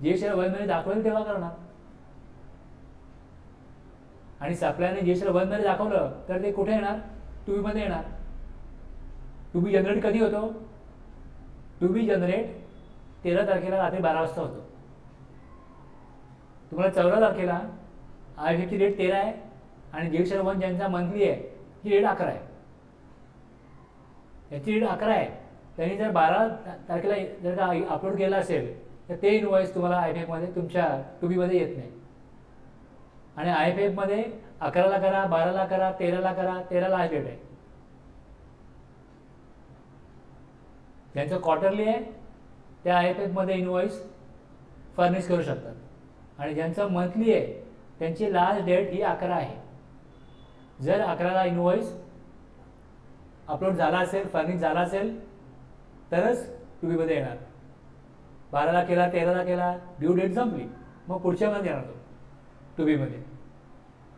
GSTR 1 मध्ये दाखवेल तेव्हा करणार. आणि सप्लायरने GSTR 1 मध्ये दाखवलं तर ते कुठे येणार, 2B मध्ये येणार. 2B जनरेट कधी होतो, 2B जनरेट 13 तारखेला रात्री 12 वाजता होतो. तुम्हाला 14 तारखेला IFFची डेट 13 आहे आणि GSTR 1 ज्यांचा मंथली आहे ही डेट 11 आहे. याची डेट 11 आहे. त्यांनी जर 12 तारखेला जर का अपलोड केला असेल तर ते इनवॉइस तुम्हाला IFFमध्ये तुमच्या 2B मध्ये येत नाही. आणि IFFमध्ये 11ला करा, 12ला करा, 13ला करा, 13ला हा डेट आहे. ज्यांचं क्वार्टरली आहे त्या IFFमध्ये इनवॉइस फर्निश करू शकतात. आणि ज्यांचं मंथली आहे त्यांची लास्ट डेट ही 11 आहे. जर 11ला इनवॉइस अपलोड झाला असेल, फर्निश झाला असेल तरच 2B मध्ये येणार. 12ला केला, 13ला केला, ड्यू डेट संपली, मग पुढच्या मध्ये येणार तो 2B मध्ये.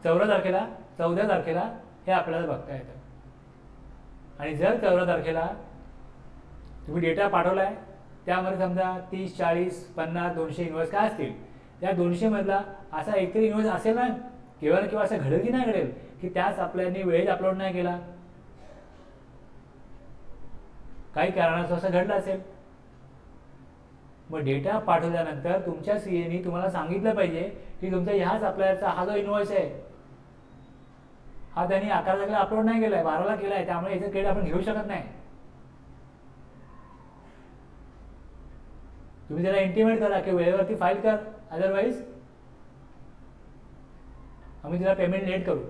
14 तारखेला हे आपल्याला बघता येतं. आणि जर 14 तारखेला तुम्ही डेटा पाठवला आहे त्यामध्ये समजा 30, 40, 50, 200 इनवॉइस काय असतील, त्या 200 मधला असा एकतरी इनवॉइस असेल ना, केव्हा ना केव्हा असं घडेल की नाही घडेल की त्याच आपल्यानी वेळेत अपलोड नाही केला, काही कारणास्तव असं घडलं असेल. मग डेटा पाठवल्यानंतर तुमच्या CAनी तुम्हाला सांगितलं पाहिजे की तुमचा ह्या सप्लायरचा हा जो इनवॉइस आहे हा त्यांनी 11 तारखेला अपलोड नाही केलाय, 12ला केलाय, त्यामुळे याचं क्रेडिट आपण घेऊ शकत नाही. तुम्ही त्याला इंटिमेट करा की वेळेवरती फाईल कर, अदरवाईज आम्ही तुला पेमेंट लेट करू.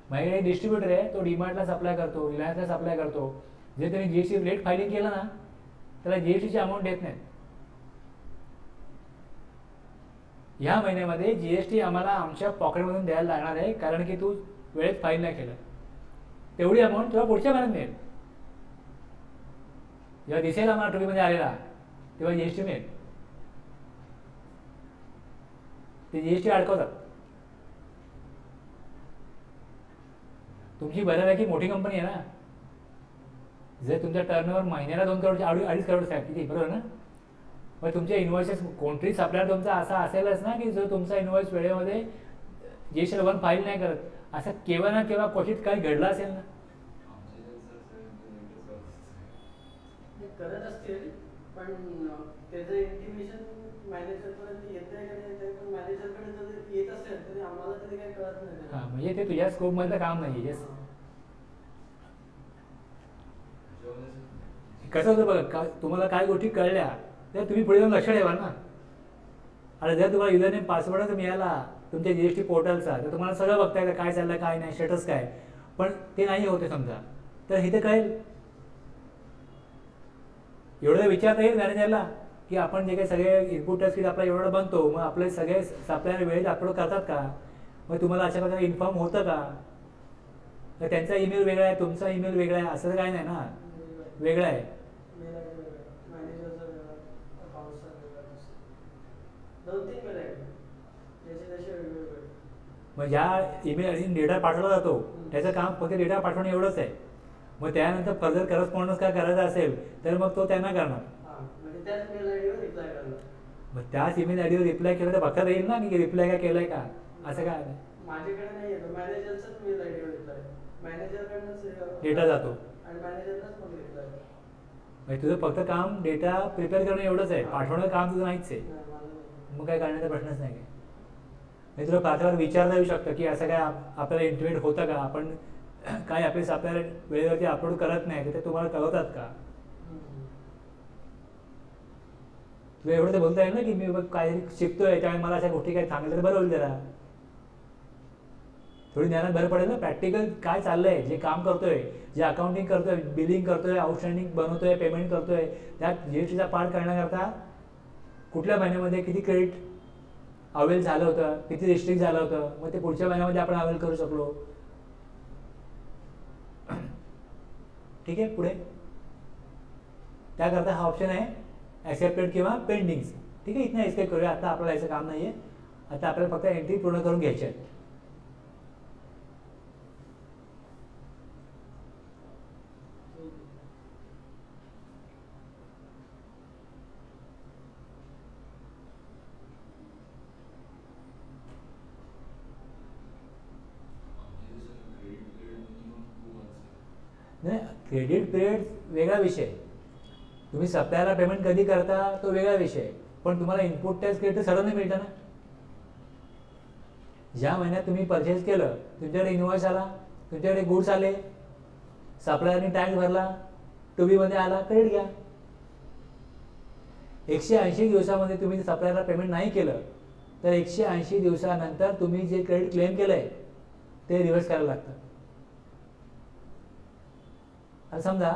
माझ्याकडे डिस्ट्रीब्युटर आहे, तो डीमार्टला सप्लाय करतो, रिलायन्सला सप्लाय करतो. जे त्यांनी GST लेट फायलिंग केलं ना त्याला GSTची अमाऊंट देत नाहीत. ह्या महिन्यामध्ये GST आम्हाला आमच्या पॉकेटमधून द्यायला लागणार आहे, कारण की तू वेळेत फाईल नाही केलं. तेवढी अमाऊंट तेव्हा पुढच्या महिन्यात मिळेल. जेव्हा दिसेल आम्हाला टोपीमध्ये आलेला तेव्हा GST मिळेल. ते GST अडकवतात. तुमची बऱ्यापैकी मोठी कंपनी आहे ना, जर तुमचा टर्नओव्हर महिन्याला 2 करोडच्या 2.5 करोड आहे किती, बरोबर ना? मग तुमचे इन्व्हॉइसेस कोणतरी सप्लायर तुमचा असा असेलच ना की जो तुमचा इन्व्हॉइस वेळेमध्ये GST 1 फाईल नाही करत. असं केव्हा ना केव्हा क्वचित काही घडलं असेल ना. करत असतील, पण त्याचं इंटिमेशन मॅनेजरपर्यंत येतंय का नाही, पण मॅनेजरकडे जर येत असेल तरी आम्हाला तरी काही कळत नाही. हां, म्हणजे ते तुझ्या स्कोपमधलं काम नाही आहे. कसं होतं बघा, का तुम्हाला काय गोष्टी कळल्या तर तुम्ही पुढे जाऊन लक्ष ठेवा ना. आणि जर तुम्हाला युजर नेम पासवर्डच मिळाला तुमच्या GST पोर्टलचा, तर तुम्हाला सगळं बघता येतं काय चाललं काय नाही, स्टेटस काय. पण ते नाही होते समजा, तर इथे कळेल. एवढं विचारता येईल मॅनेजरला की आपण जे काही सगळे इनपुट टेस्ट किट आपला एवढं बनतो, मग आपले सगळे सप्लायर वेळेत अपलोड करतात का, मग तुम्हाला अशा प्रकारे इन्फॉर्म होतं का. तर त्यांचा ईमेल वेगळा आहे, तुमचा ईमेल वेगळा आहे, असं काय नाही ना, वेगळा आहे. मग ज्या ईमेल आयडी डेटा पाठवला जातो त्याचं काम फक्त डेटा पाठवणं एवढंच आहे. मग त्यानंतर फर्दर करस्पॉन्डन्स काय करायचं असेल तर मग तो त्यांना करणार. मग त्याच ईमेल आयडीवर रिप्लाय केलं तर बघता येईल ना की रिप्लाय काय केलाय का, असं काय माझ्याकडे नाही येतो, मॅनेजरचाच मेल आयडीवर रिप्लाय, मॅनेजरकडनंच डेटा जातो आणि मॅनेजरलाच मग रिप्लाय. म्हणजे तुझं फक्त काम डेटा प्रिपेअर करणं एवढंच आहे, पाठवणं काम तुझं नाहीच आहे. मग काय करण्याचा प्रश्नच नाही काय. म्हणजे तुला पात्रावर विचारता येऊ शकतं की असं काय आपल्याला इंटिमेट होतं का, आपण काय आपले आपल्याला वेळेवरती अपलोड करत नाही तर ते तुम्हाला कळवतात का. तुला एवढं तर बोलता येईल ना की मी बघ काय शिकतोय त्यामुळे मला अशा गोष्टी काय सांगितलं तर बरं होईल, जरा थोडी ज्ञानात भर पडेल ना. प्रॅक्टिकल काय चाललंय, जे काम करतोय, जे अकाउंटिंग करतोय, बिलिंग करतोय, आउटस्टँडिंग बनवतोय, पेमेंट करतोय, त्यात GSTचा पार्ट करण्याकरता कुठल्या महिन्यामध्ये किती क्रेडिट अवेल झालं होतं, किती रिस्ट्रिक्ट झालं होतं, मग ते पुढच्या महिन्यामध्ये आपण अवेल करू शकलो. ठीक आहे, पुढे त्याकरता हा ऑप्शन आहे ॲक्सेप्टेड किंवा पेंडिंग्स. ठीक आहे, इथनं एस्केप करूया. आता आपल्याला याचं काम नाही आहे, आता आपल्याला फक्त एंट्री पूर्ण करून घ्यायची आहे. नाही, क्रेडिट पिरियड वेगळा विषय, तुम्ही सप्लायरला पेमेंट कधी करता तो वेगळा विषय, पण तुम्हाला इनपुट टॅक्स क्रेडिट सडनली मिळतं ना. ज्या महिन्यात तुम्ही परचेस केलं, तुमच्याकडे इन्व्हॉइस आला, तुमच्याकडे गुड्स आले, सप्लायरने टॅक्स भरला, टूबीमध्ये आला, क्रेडिट घ्या. 180 दिवसामध्ये तुम्ही सप्लायरला पेमेंट नाही केलं तर 180 दिवसानंतर तुम्ही जे क्रेडिट क्लेम केलंय ते रिव्हर्स करायला लागतं. आता समजा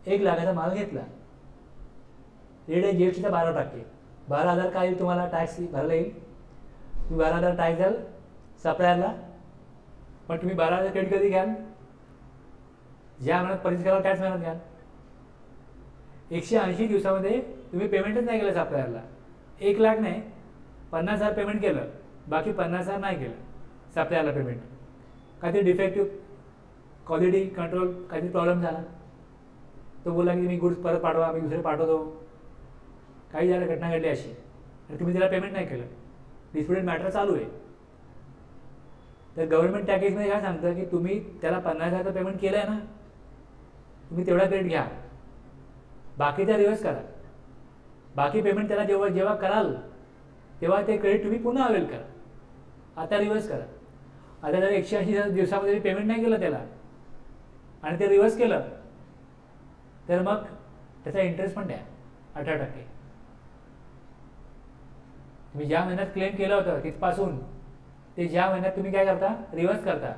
1 लाखाचा माल घेतला, रेट आहे GSTचा 12%, 12,000 काय येईल तुम्हाला टॅक्स भरायला येईल. तुम्ही 12,000 टॅक्स द्याल सप्लायरला, पण तुम्ही 12,000 क्रेडिट कधी घ्याल, ज्या महिन्यात परचेस कराल त्याच महिन्यात घ्याल. 180 दिवसामध्ये तुम्ही पेमेंटच नाही केलं सप्लायरला, 1 लाख नाही 50,000 पेमेंट केलं, बाकी 50,000 नाही केलं सप्लायरला पेमेंट. काहीतरी डिफेक्टिव्ह क्वालिटी कंट्रोल काहीतरी प्रॉब्लेम झाला, तो बोलला की मी गुड्स परत पाठवा, मी दुसरे पाठवतो, काही झालं, घटना घडली अशी, आणि तुम्ही त्याला पेमेंट नाही केलं, डिस्प्युटेड मॅटर चालू आहे. तर गव्हर्नमेंट त्या केसमध्ये काय सांगतं की तुम्ही त्याला 50,000 पेमेंट केलं आहे ना, तुम्ही तेवढा क्रेडिट घ्या, बाकीचा रिव्हर्स करा. बाकी पेमेंट त्याला जेव्हा जेव्हा कराल तेव्हा ते क्रेडिट तुम्ही पुन्हा अवेल करा, आता रिव्हर्स करा. आता जर 180 दिवसामध्ये पेमेंट नाही केलं त्याला आणि ते रिव्हर्स केलं तर मग त्याचा इंटरेस्ट पण द्या 18%. तुम्ही ज्या महिन्यात क्लेम केलं होतं तिथपासून ते ज्या महिन्यात तुम्ही काय करता, रिव्हर्स करता,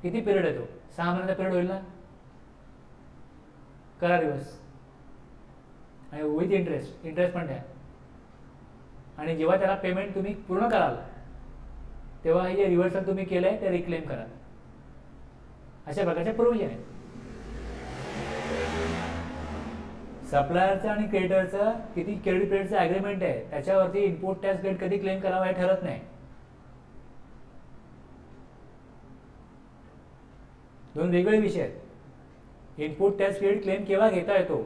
किती पिरियड येतो, 6 महिन्याचा पिरियड होईल ना, करा रिव्हर्स आणि विथ इंटरेस्ट पण द्या. आणि जेव्हा त्याला पेमेंट तुम्ही पूर्ण कराल तेव्हा हे जे रिव्हर्सल तुम्ही केलं आहे ते रिक्लेम कराल. अशा प्रकारचे प्रोव्हिजन आहेत. सप्लायरचं आणि क्रेडिटरचं किती क्रेडिट पिरियडचं ॲग्रीमेंट आहे त्याच्यावरती इनपुट टॅक्स क्रेडिट कधी क्लेम करावा हे ठरत नाही. दोन वेगवेगळे विषय आहेत. इनपुट टॅक्स क्रेडिट क्लेम केव्हा घेता येतो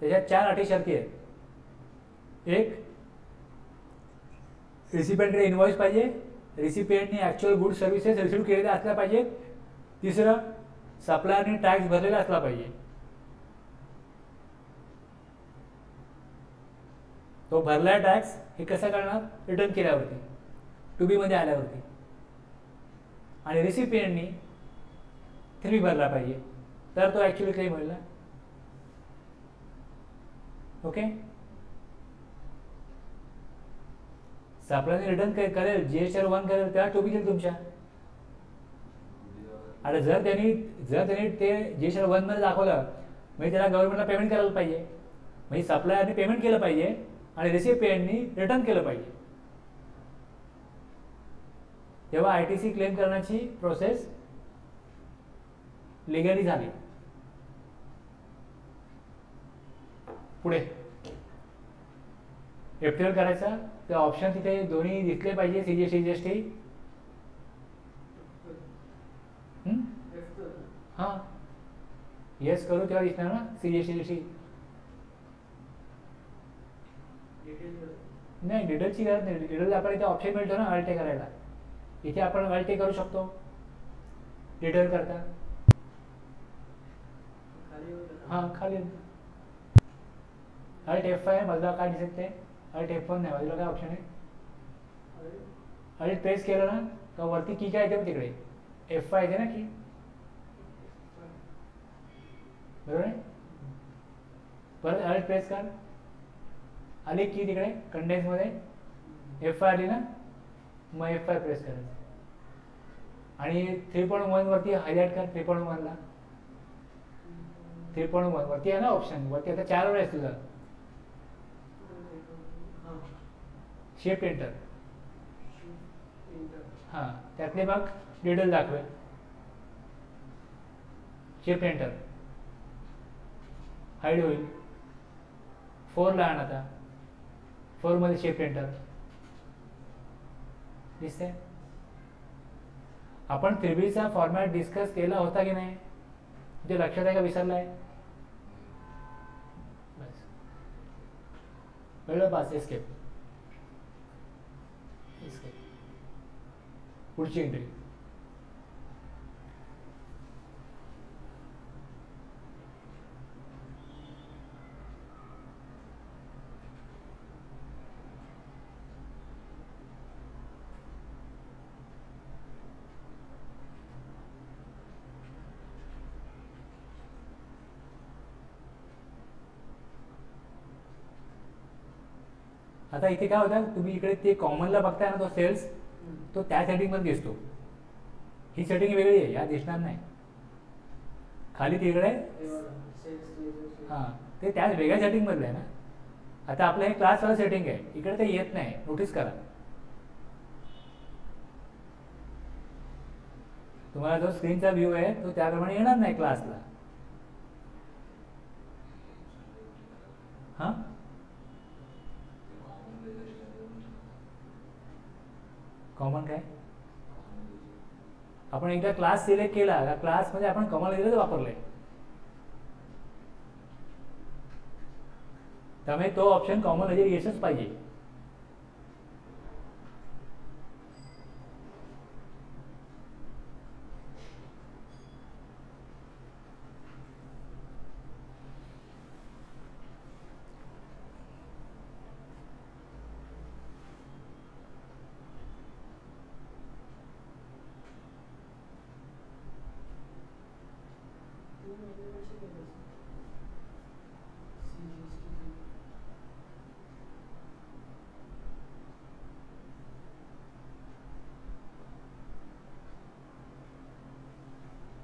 त्याच्यात 4 अटी शर्ती आहेत. एक, रिसिपियंटकडे इनव्हॉइस पाहिजे, रिसिपियंटनी ॲक्च्युअल गुड सर्व्हिसेस रिसिव्ह केलेल्या असल्या पाहिजेत. तिसरं, सप्लायरने टॅक्स भरलेला असला पाहिजे. तो भरलाय टॅक्स हे कसं करणार, रिटर्न केल्यावरती, टू बी मध्ये आल्यावरती. आणि रिसिपियंटनी 3 भरला पाहिजे तर तो ॲक्च्युअली क्लेम होईल ना. ओके. सप्लायरने रिटर्न करेल, GSR 1 करेल तेव्हा टू बी देईल तुमच्या. आणि जर त्यांनी ते GSR 1 मध्ये दाखवलं म्हणजे त्याला गव्हर्नमेंटला पेमेंट करायला पाहिजे. म्हणजे सप्लायरने पेमेंट केलं पाहिजे आणि रिसिपियंटनी रिटर्न केलं पाहिजे. तेव्हा ITC क्लेम करण्याची प्रोसेस लिगली झाली. पुढे FTL करायचा तर ऑप्शन तिथे दोन्ही दिसले पाहिजे, CGST GST. हां, येस करू तेव्हा दिसणार ना CGST GST. नाही, डिटेलची गरज नाही. डिटेल आपण इथे ऑप्शन मिळतो ना अल्टे करायला. इथे आपण अल्टे करू शकतो डिटेल करता. हां, खाली अल्ट F5 आहे. बाजूला काय दिसत ते अल्ट F1 नाही, बाजूला काय ऑप्शन आहे. अल्ट प्रेस केलं ना का वरती की काय येते तिकडे F5 येते ना की, बरोबर आहे. परत अल्ट प्रेस कर, आली की तिकडे कंटेंट्समध्ये F5 आली ना, मग F5 प्रेस करायचं आणि 3.1 वरती हायलाइट कर. 3.1 ला 3.1 वरती आहे ना ऑप्शन, वरती आता 4 वर आहे तुझा. Shift enter. हां, त्यातले मग डिटेल दाखवेल. शिफ्ट एंटर, हाईड होईल. 4 ला आण आता. 4 मध्ये शिफ्ट एंटर दिसते. आपण 3Bचा फॉर्मॅट डिस्कस केला होता की नाही ते लक्षात आहे का विसरलाय? बस कळलं. Pass escape. पुढची एंट्री. आता इथे काय होतं, तुम्ही इकडे ते कॉमनला बघताय ना तो सेल्स, तो त्या सेटिंगमध्ये दिसतो. ही सेटिंग वेगळी आहे, या दिसणार नाही. खाली तिकडे हां, ते त्याच वेगळ्या सेटिंगमधलं आहे ना. आता आपलं हे क्लासवालं सेटिंग आहे, इकडे ते येत नाही. नोटीस करा. तुम्हाला जो स्क्रीनचा व्ह्यू आहे तो त्याप्रमाणे येणार नाही क्लासला. हां, कॉमन काय, आपण एकदा क्लास सिलेक्ट केला का क्लासमध्ये आपण कॉमन लेजरच वापरलंय, त्यामुळे तो ऑप्शन कॉमन लेजर येसच पाहिजे.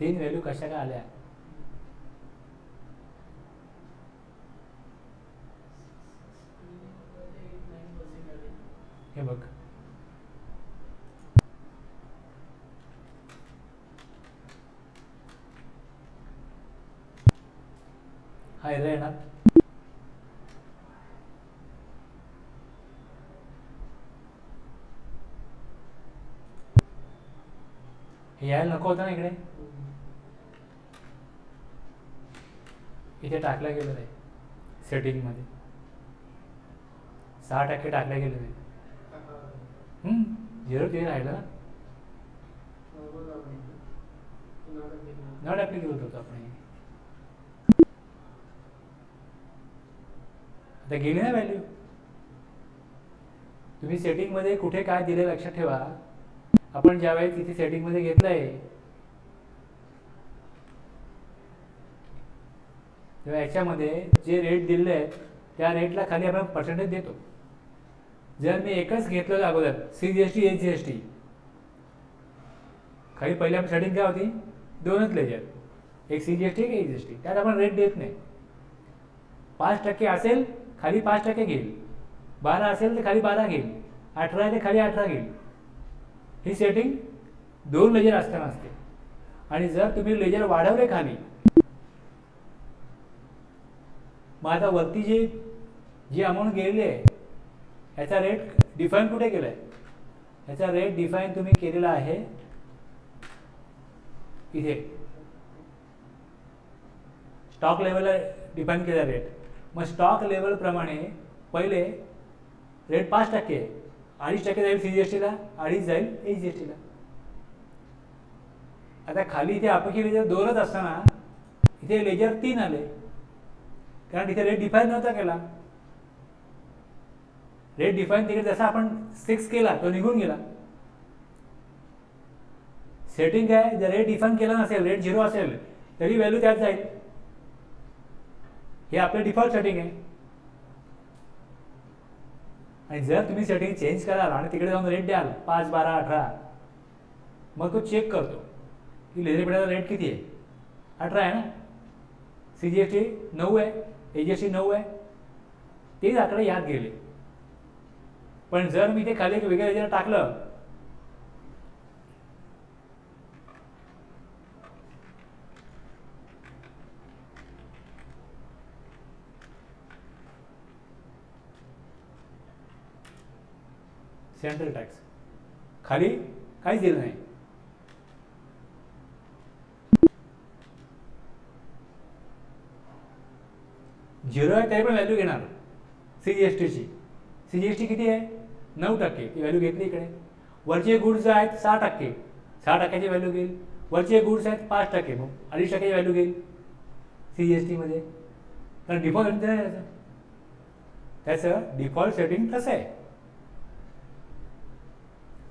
तीन व्हॅल्यू कशा काय आल्या? हे बघ, हा एरर येणार. हे यायला नको होतं ना इकडे, इथे टाकलं गेलं नाही सेटिंगमध्ये, 6% टाकलं गेलं नाही. 0 ते राहिलं ना, नॉट ॲप्लिकेबल होतं आपण हे. आता गेली ना व्हॅल्यू. तुम्ही सेटिंगमध्ये कुठे काय दिले लक्षात ठेवा. आपण ज्यावेळेस तिथे सेटिंगमध्ये घेतलं आहे तेव्हा याच्यामध्ये जे रेट दिलेले आहेत त्या रेटला खाली आपण पर्सेंटेज देतो. जर मी एकच घेतलं अगोदर CGST HGST, खाली पहिल्या सेटिंग काय होती, 2च लेजर, एक CGST एक HGST, त्यात आपण रेट देत नाही. 5% असेल खाली 5% घेईल, 12 असेल तर खाली 12 घेईल, 18 आहे तर खाली 18 घेईल. ही सेटिंग 2 लेजर असताना असते. आणि जर तुम्ही लेजर वाढवले खाली, मग आता वरती जी अमाऊंट गेलेली आहे ह्याचा रेट डिफाईन कुठे केला आहे, ह्याचा रेट डिफाईन तुम्ही केलेला आहे इथे स्टॉक लेवलला डिफाईन केला रेट. मग स्टॉक लेवल प्रमाणे पहिले रेट 5% आहे, 2.5% जाईल CGSTला, 2.5 जाईल HGSTला. आता खाली इथे अपेक्षित लेजर 2च असताना इथे लेजर 3 आले, कारण इथे रेट डिफाईन नव्हता केला. रेट डिफाईन तिकडे जसा आपण 6 केला तो निघून गेला. सेटिंग काय, जर रेट डिफाईन केला नसेल, रेट 0 असेल तरी व्हॅल्यू त्यात जाईल. हे आपलं डिफॉल्ट सेटिंग आहे. आणि जर तुम्ही सेटिंग चेंज कराल आणि तिकडे जाऊन रेट द्याल 5, 12, 18, मग तो चेक करतो की लेझर पेटाचा रेट किती आहे, 18 आहे ना, CGST 9 आहे, HGST 9 आहे, तेच आकडे याद गेले. पण जर मी ते खाली एक वेगळं लेजर टाकलं, सेंट्रल टॅक्स, खाली काहीच दिलं नाही, झिरो आहे तरी पण व्हॅल्यू घेणार CGSTची. CGST किती आहे, 9%, ती व्हॅल्यू घेतली इकडे. वरचे गुड्स आहेत 6%, 6%ची व्हॅल्यू घेईल. वरचे गुड्स आहेत 5%, मग 2.5%ची व्हॅल्यू घेईल CGSTमध्ये. कारण डिफॉल्ट त्याचं डिफॉल्ट सेटिंग तसं आहे.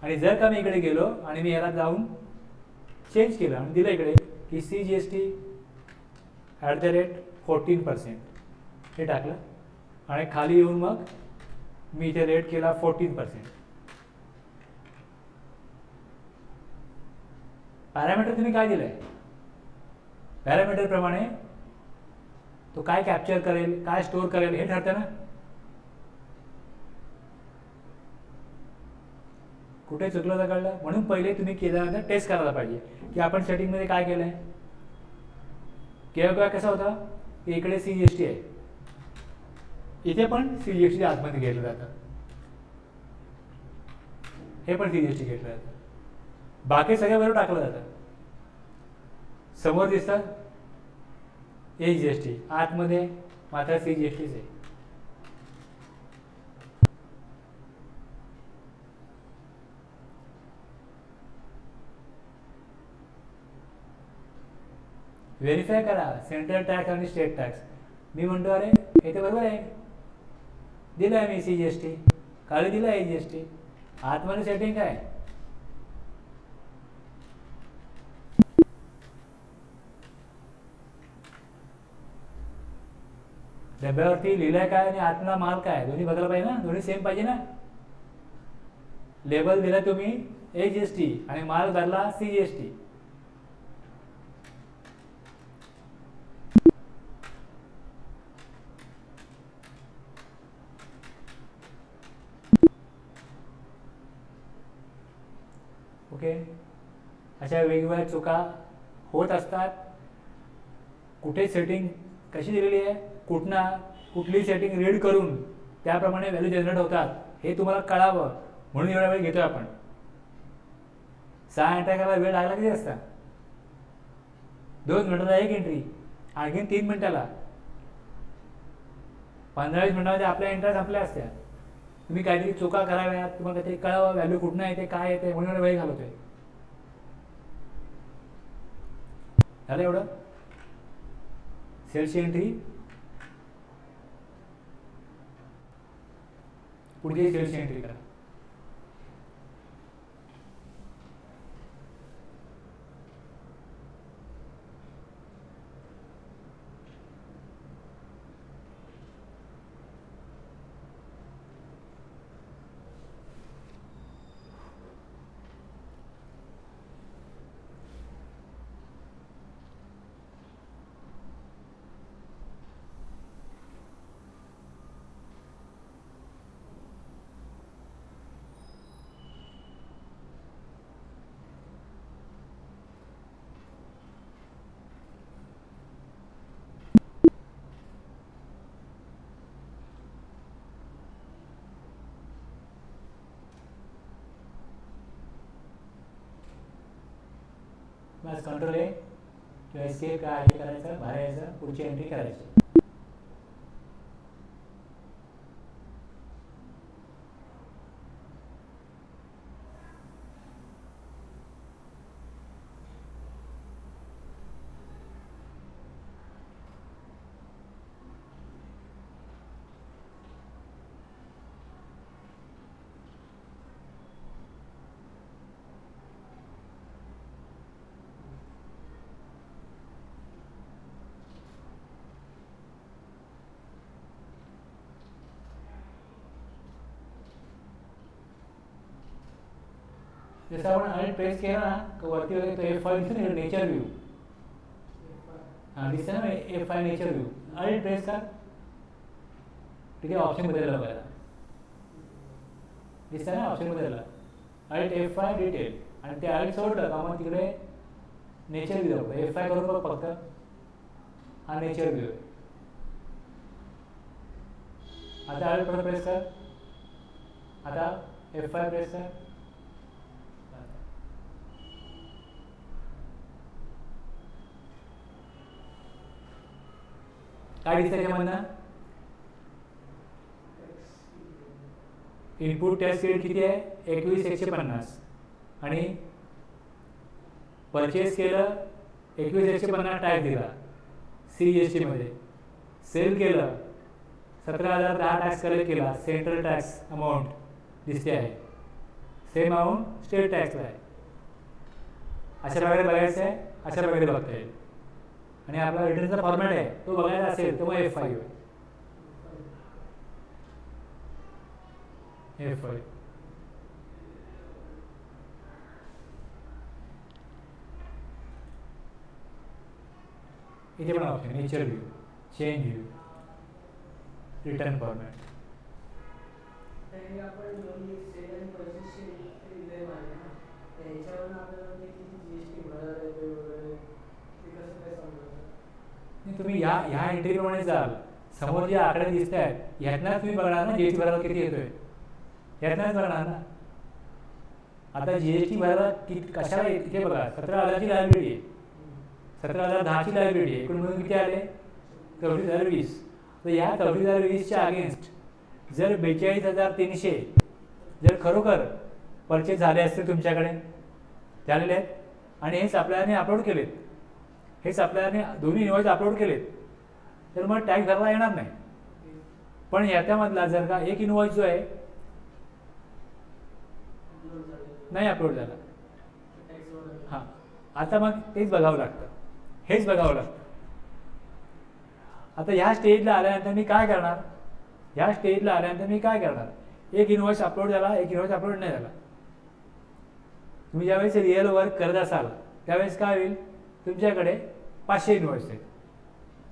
आणि जर का मी इकडे गेलो आणि मी याला जाऊन चेंज केलं आणि दिलं इकडे की CGST @14%, हे टाकलं आणि खाली येऊन मग मी इथे रेट केला 14%. पॅरामीटर तुम्ही काय दिलंय, पॅरामीटर प्रमाणे तो काय कॅप्चर करेल, काय स्टोअर करेल हे ठरतं ना. कुठे चुकलं तर कळलं. म्हणून पहिले तुम्ही केल्यानंतर टेस्ट करायला पाहिजे की आपण सेटिंगमध्ये काय केलंय. केव्हा कसं होतं की इकडे CGST आहे, इथे पण CGST आतमध्ये घेतलं जातं, हे पण CGST घेतलं जातं, बाकी सगळ्या बरोबर टाकलं जातं. समोर दिसतं HGST, आतमध्ये मात्र CGSTच आहे. व्हेरीफाय करा सेंट्रल टॅक्स आणि स्टेट टॅक्स. मी म्हणतो अरे हे तर बरोबर आहे, दिलं आहे मी CGST, खाली दिलं आहे HGST, आतमध्ये सेटिंग काय, डब्यावरती लिहिलंय काय आणि आतला माल काय, दोन्ही बदलला पाहिजे ना, दोन्ही सेम पाहिजे ना. लेबल दिला तुम्ही HGST आणि माल भरला CGST. ओके. अशा वेगवेगळ्या चुका होत असतात. कुठे सेटिंग कशी दिलेली आहे, कुठली सेटिंग रीड करून त्याप्रमाणे व्हॅल्यू जनरेट होतात हे तुम्हाला कळावं म्हणून एवढा वेळ घेतोय आपण. 6 एंट्री करायला वेळ लागला किती असता? 2 मिनिटाला 1 एंट्री, आणखीन 3 मिनिटाला 15-20 मिनिटामध्ये आपल्या एंट्र्या संपल्या असत्या. तुम्ही काहीतरी चुका कराव्या, तुम्हाला काहीतरी कळावं व्हॅल्यू कुठनं येते काय येते म्हणून वेळ घालवतोय. झालं एवढं. सेल्सची एंट्री, पुढची सेल्सची एंट्री करा. बस कंट्रोल आहे किंवा एस्केप काय करायचं, बाहेर यायचं, पुढची एंट्री करायची. जसं आपण अल्ट प्रेस केला ना का वरती वगैरे तो F5 दिसतो ना नेचर व्ह्यू. हां दिसतं ना F5 nature view. Alt press कर, ठीक आहे. ऑप्शन बदलला बघा, दिसतं ना ऑप्शन बदलला. अल्ट F5 डिटेल आणि ते अल्ट सोडलं का मग तिकडे नेचर व्ह्यू दाखवतो. F5 करून बघ फक्त, हा नेचर व्ह्यू आहे. आता अल्ट परत प्रेस कर, आता F5 प्रेस कर. काय दिसतं त्याच्यामधनं? इनपुट टॅक्स क्रेडिट किती आहे? 21,150 आणि परचेस केलं 21,150 टॅक्स दिला CGST मध्ये. सेल केलं 17,010 टॅक्स कलेक्ट केला, सेंट्रल टॅक्स अमाऊंट दिसते आहे. सेम अमाऊंट स्टेट टॅक्सला आहे. अशा प्रकारे बघायचं आहे, अशा प्रकारे बघता येईल. आणि आपला रिटर्नचा फॉर्मॅट आहे तो बघायचा असेल तर मग F5 आहे. F5 इथे पण option nature view, change view, return format. आपण दोन्ही सेल आणि परचेसचे दिले मागे ना, त्याच्यावरून आपल्याला किती GST भरायला येते वगैरे ते कसं काय समजतं? तुम्ही ह्या एंट्रीप्रमाणे जाल. समोर जे आकडे दिसत आहेत ह्यातनाच तुम्ही बघणार ना GST भरायला किती येतोय, ह्यातनाच बघणार ना. आता GST भरायला किती कशाला इथे बघा, 17,000ची लायबिलिटी आहे, 17,010ची लायबिलिटी आहे. एकूण म्हणून किती आले? 34,020. तर या 34,020च्या अगेन्स्ट जर 42,300 जर खरोखर परचेस झाले असते तुमच्याकडे, झालेले आहेत आणि हे सप्लायरने अपलोड केलेत, हे सप्लायरने दोन्ही इनवॉइस अपलोड केलेत, तर मग टॅक्स भरला येणार नाही. पण याच्यामधला जर का एक इनवॉइस जो आहे नाही अपलोड झाला, हां, आता मग तेच बघावं लागतं, हेच बघावं लागतं. आता ह्या स्टेजला आल्यानंतर मी काय करणार? ह्या स्टेजला आल्यानंतर मी काय करणार? एक इनवॉइस अपलोड झाला, एक इनवॉइस अपलोड नाही झाला. तुम्ही ज्यावेळेस रिअल वर्क करत असाल त्यावेळेस काय होईल? तुमच्याकडे 500 इनवॉइस आहेत,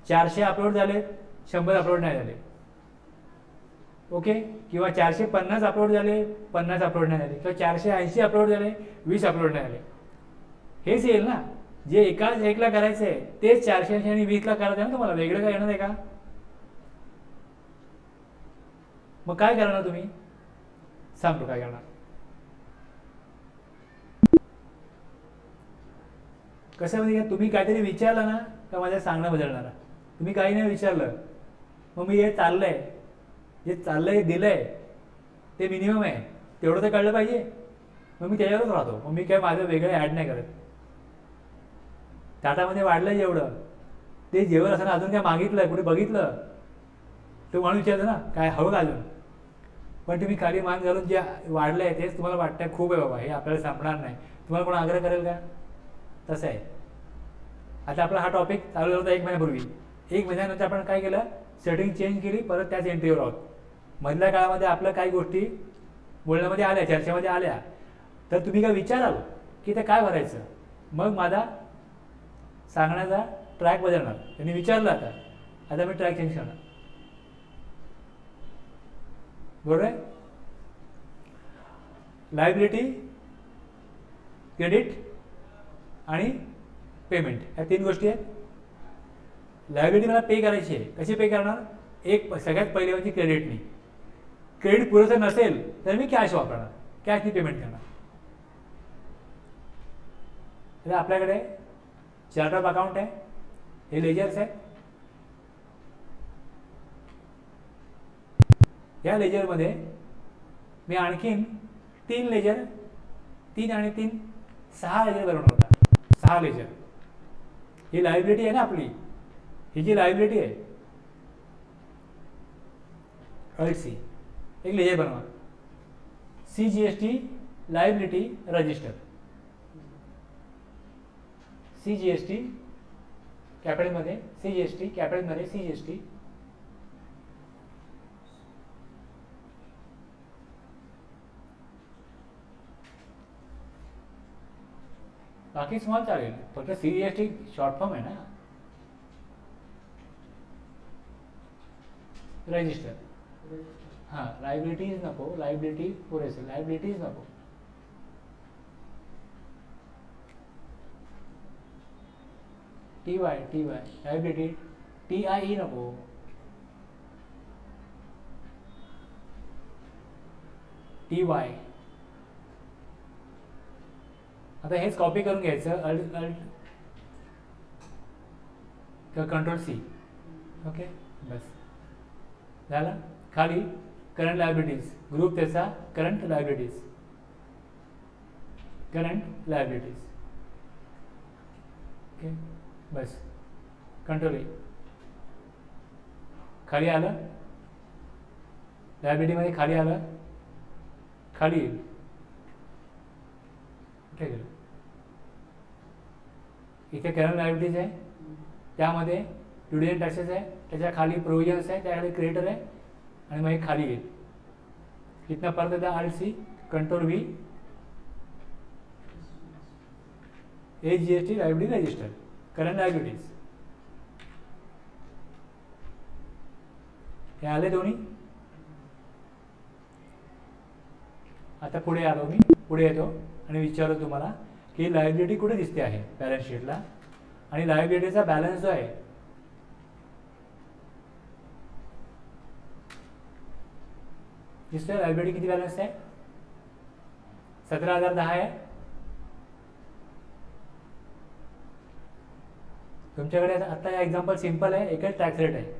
400 अपलोड झाले, 100 अपलोड नाही झाले. ओके, किंवा 450 अपलोड झाले, 50 अपलोड नाही झाले, किंवा 480 अपलोड झाले, 20 अपलोड नाही झाले. हेच येईल ना, जे एकाच एकला करायचं आहे तेच 480 आणि 20ला करायचं आहे ना तुम्हाला, वेगळं काय येणार आहे का? मग काय करणार तुम्ही, सांगतो काय करणार. कसं म्हणजे का, तुम्ही काहीतरी विचारलं ना का माझ्या सांगणं बदलणार. तुम्ही काही नाही विचारलं, मग मी हे चाललंय, जे चाललंय दिलंय ते मिनिमम आहे, तेवढं तर कळलं पाहिजे. मग मी त्याच्यावरच राहतो, मग मी काय माझं वेगळं ॲड नाही करत. टाटामध्ये वाढलं जेवढं, ते जेवण असं अजून काय मागितलं, कुठे बघितलं, तो म्हणून विचारतो ना काय हवं का अजून. पण तुम्ही खाली मान घालून जे वाढलं आहे तेच तुम्हाला वाटतंय खूप आहे बाबा, हे आपल्याला संपणार नाही, तुम्हाला कोण आग्रह करेल का? तसं आहे. आता आपला हा टॉपिक चालू झाला होता 1 महिन्यापूर्वी. 1 महिन्यानंतर आपण काय केलं, सेटिंग चेंज केली, परत त्याच एंट्रीवर आहोत. मधल्या काळामध्ये आपल्या काही गोष्टी बोलण्यामध्ये आल्या, चर्चेमध्ये आल्या, तर तुम्ही काय विचाराल की ते काय भरायचं, मग माझा सांगण्याचा ट्रॅक बदलणार. त्यांनी विचारलं, आता मी ट्रॅक चेंज करणार. बरोबर आहे. लायबिलिटी, क्रेडिट आणि पेमेंट, ह्या 3 गोष्टी आहेत. लायबिलिटी मला पे करायची आहे, कशी पे करणार? एक सगळ्यात पहिले म्हणजे क्रेडिटनी. क्रेडिट पुरेसं नसेल तर मी कॅश वापरणार, कॅशनी पेमेंट करणार. तर आपल्याकडे चार्ट ऑफ अकाउंट आहे, हे लेजर्स आहे. या लेजरमध्ये मी आणखीन 3 लेजर, 3 आणि 3 6 लेजर बनवणार होता. 6 लेजर. ही लायबिलिटी आहे ना आपली, ही जी लायबिलिटी आहे, अल्ट सी, एक लेजर बनवा, CGST लायबिलिटी रजिस्टर. CGST कॅपिटलमध्ये, CGST कॅपिटलमध्ये, CGST बाकी स्मॉल चालेल, फक्त CGST शॉर्ट फॉर्म आहे ना. रजिस्टर, हां, लायबिलिटीज नको, लायबिलिटी पुरेसे, लायबिलिटीज नको. TY लायबिलिटी, TIE नको. TY. आता हेच कॉपी करून घ्यायचं, अल्ट कंट्रोल C. ओके, बस झालं. खाली करंट लायबिलिटीज, ग्रुप त्याचा current liabilities, current liabilities. Okay, bus control A. खाली आलं, लायबिलिटीमध्ये खाली आलं, खाली येईल. ठीक आहे, इथे करंट लायबिलिटीज आहे, त्यामध्ये डिव्हिडंड टॅक्सेस आहे, त्याच्या खाली प्रोव्हिजन्स आहे, त्याखाली क्रेडिटर आहे, आणि मग हे खाली येईल. इथनं परत एकदा alt C, control V, CGST liability register, current liabilities. हे आले दोन्ही. आता पुढे आलो मी, पुढे येतो आणि विचारतो तुम्हाला की लायबिलिटी कुठे दिसते आहे बॅलन्स शीटला, आणि लायबिलिटीचा बॅलन्स जो आहे दिसतोय. लायबिलिटी किती बॅलन्स आहे? 17,010 आहे. तुमच्याकडे आता हा एक्झाम्पल सिंपल आहे, एकच टॅक्स रेट आहे.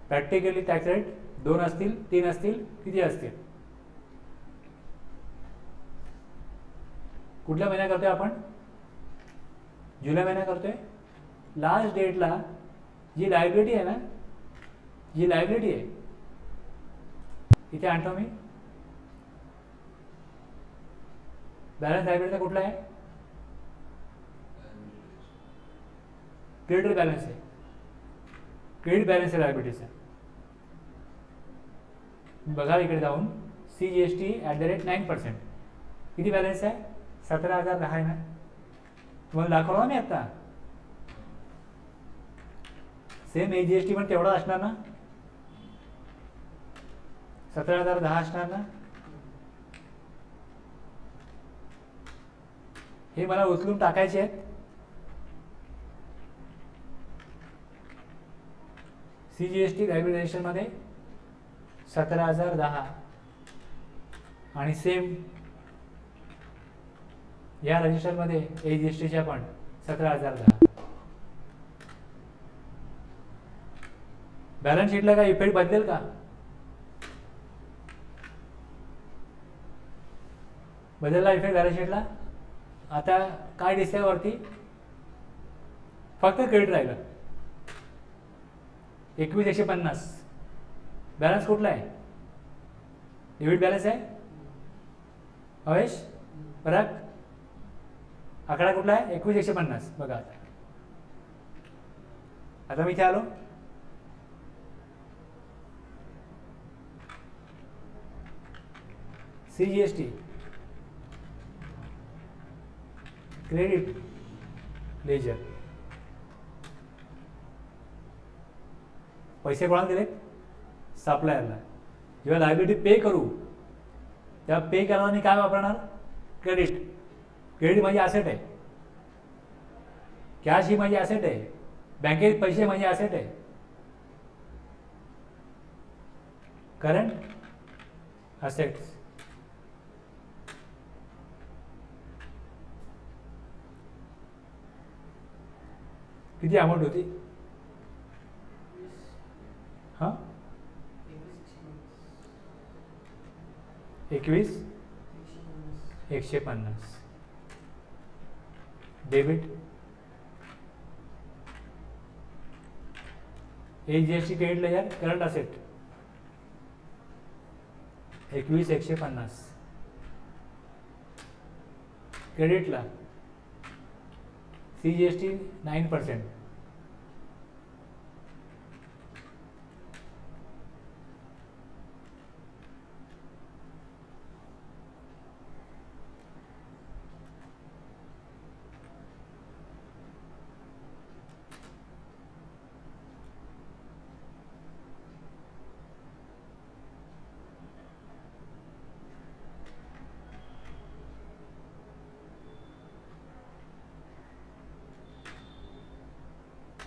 प्रॅक्टिकली टॅक्स रेट 2 असतील, 3 असतील, किती असतील? कुठल्या महिन्यात करतोय आपण? जुलै महिन्यात करतोय. लास्ट डेटला जी लायबिलिटी आहे ना, जी लायबिलिटी आहे इथे आणतो मी. बॅलन्स लायबिलिटीचा कुठला आहे? क्रेडिट बॅलन्स आहे, क्रेडिट बॅलन्स आहे लायबिलिटीचा. बघा इकडे जाऊन, CGST @9%. किती बॅलन्स आहे? 17,010 आहे ना. तुम्हाला दाखवला मी आता. सेम AGST पण तेवढा असणार ना. 17,010 असणार ना. हे मला उचलून टाकायचे आहेत. CGST लायबिलिटी रजिस्टरमध्ये 17,010 आणि सेम या रजिस्टरमध्ये AGSTच्या पण 17,010. बॅलन्स शीटला काय इफेक्ट बदलेल का? बदलला इफेक्ट बॅलन्स शीटला? आता काय दिसतंय वरती? फक्त क्रेडिट राहिलं 21,150. बॅलन्स कुठला आहे? डेबिट बॅलन्स आहे. हवेश फरक आकडा कुठला आहे? 21,150. बघा आता मी इथे आलो. CGST credit ledger. पैसे कोणाला दिले? सप्लायरला. जेव्हा लायबिलिटी पे करू तेव्हा पे करताना काय वापरणार? क्रेडिट. क्रेडिट माझी ॲसेट आहे. कॅश ही माझी ॲसेट आहे. बँकेत पैसे माझी ॲसेट आहे. Current assets. किती अमाऊंट होती? हां 21,150. Debit AGST credit ledger current asset 21,150. क्रेडिटला CGST 9%.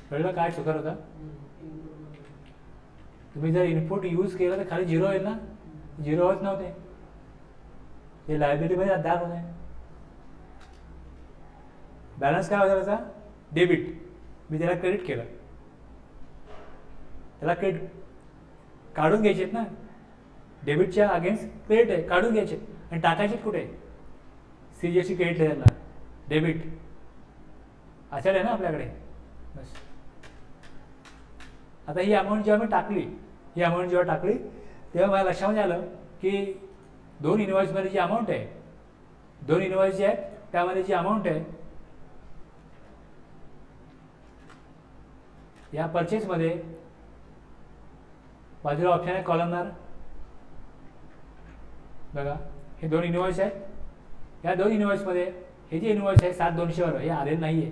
कळलं काय चुकार होता? तुम्ही जर इनपुट यूज केलं तर खाली 0 येईल ना. 0 होत नव्हते. हे लायबिलिटीमध्ये दाखवत आहे. बॅलन्स काय होता त्याचा? डेबिट. मी त्याला क्रेडिट केलं. त्याला क्रेडिट काढून घ्यायचेत ना. डेबिटच्या अगेन्स्ट क्रेडिट आहे, काढून घ्यायचे आणि टाकायचे कुठे? CGST credit लेजरला. डेबिट असेल आहे ना आपल्याकडे. बस आता ही अमाऊंट जेव्हा मी टाकली, तेव्हा मला लक्षामध्ये आलं की 2 इनवॉइसमध्ये जी अमाऊंट आहे, 2 इनवॉइस जे आहेत त्यामध्ये जी अमाऊंट आहे या परचेसमध्ये बाजूला ऑप्शन आहे कॉलमनार. बघा हे 2 इनवॉइस आहेत. या 2 इनवॉइसमध्ये हे जे इनवॉइस आहे 7,200 हे आलेलं नाही आहे.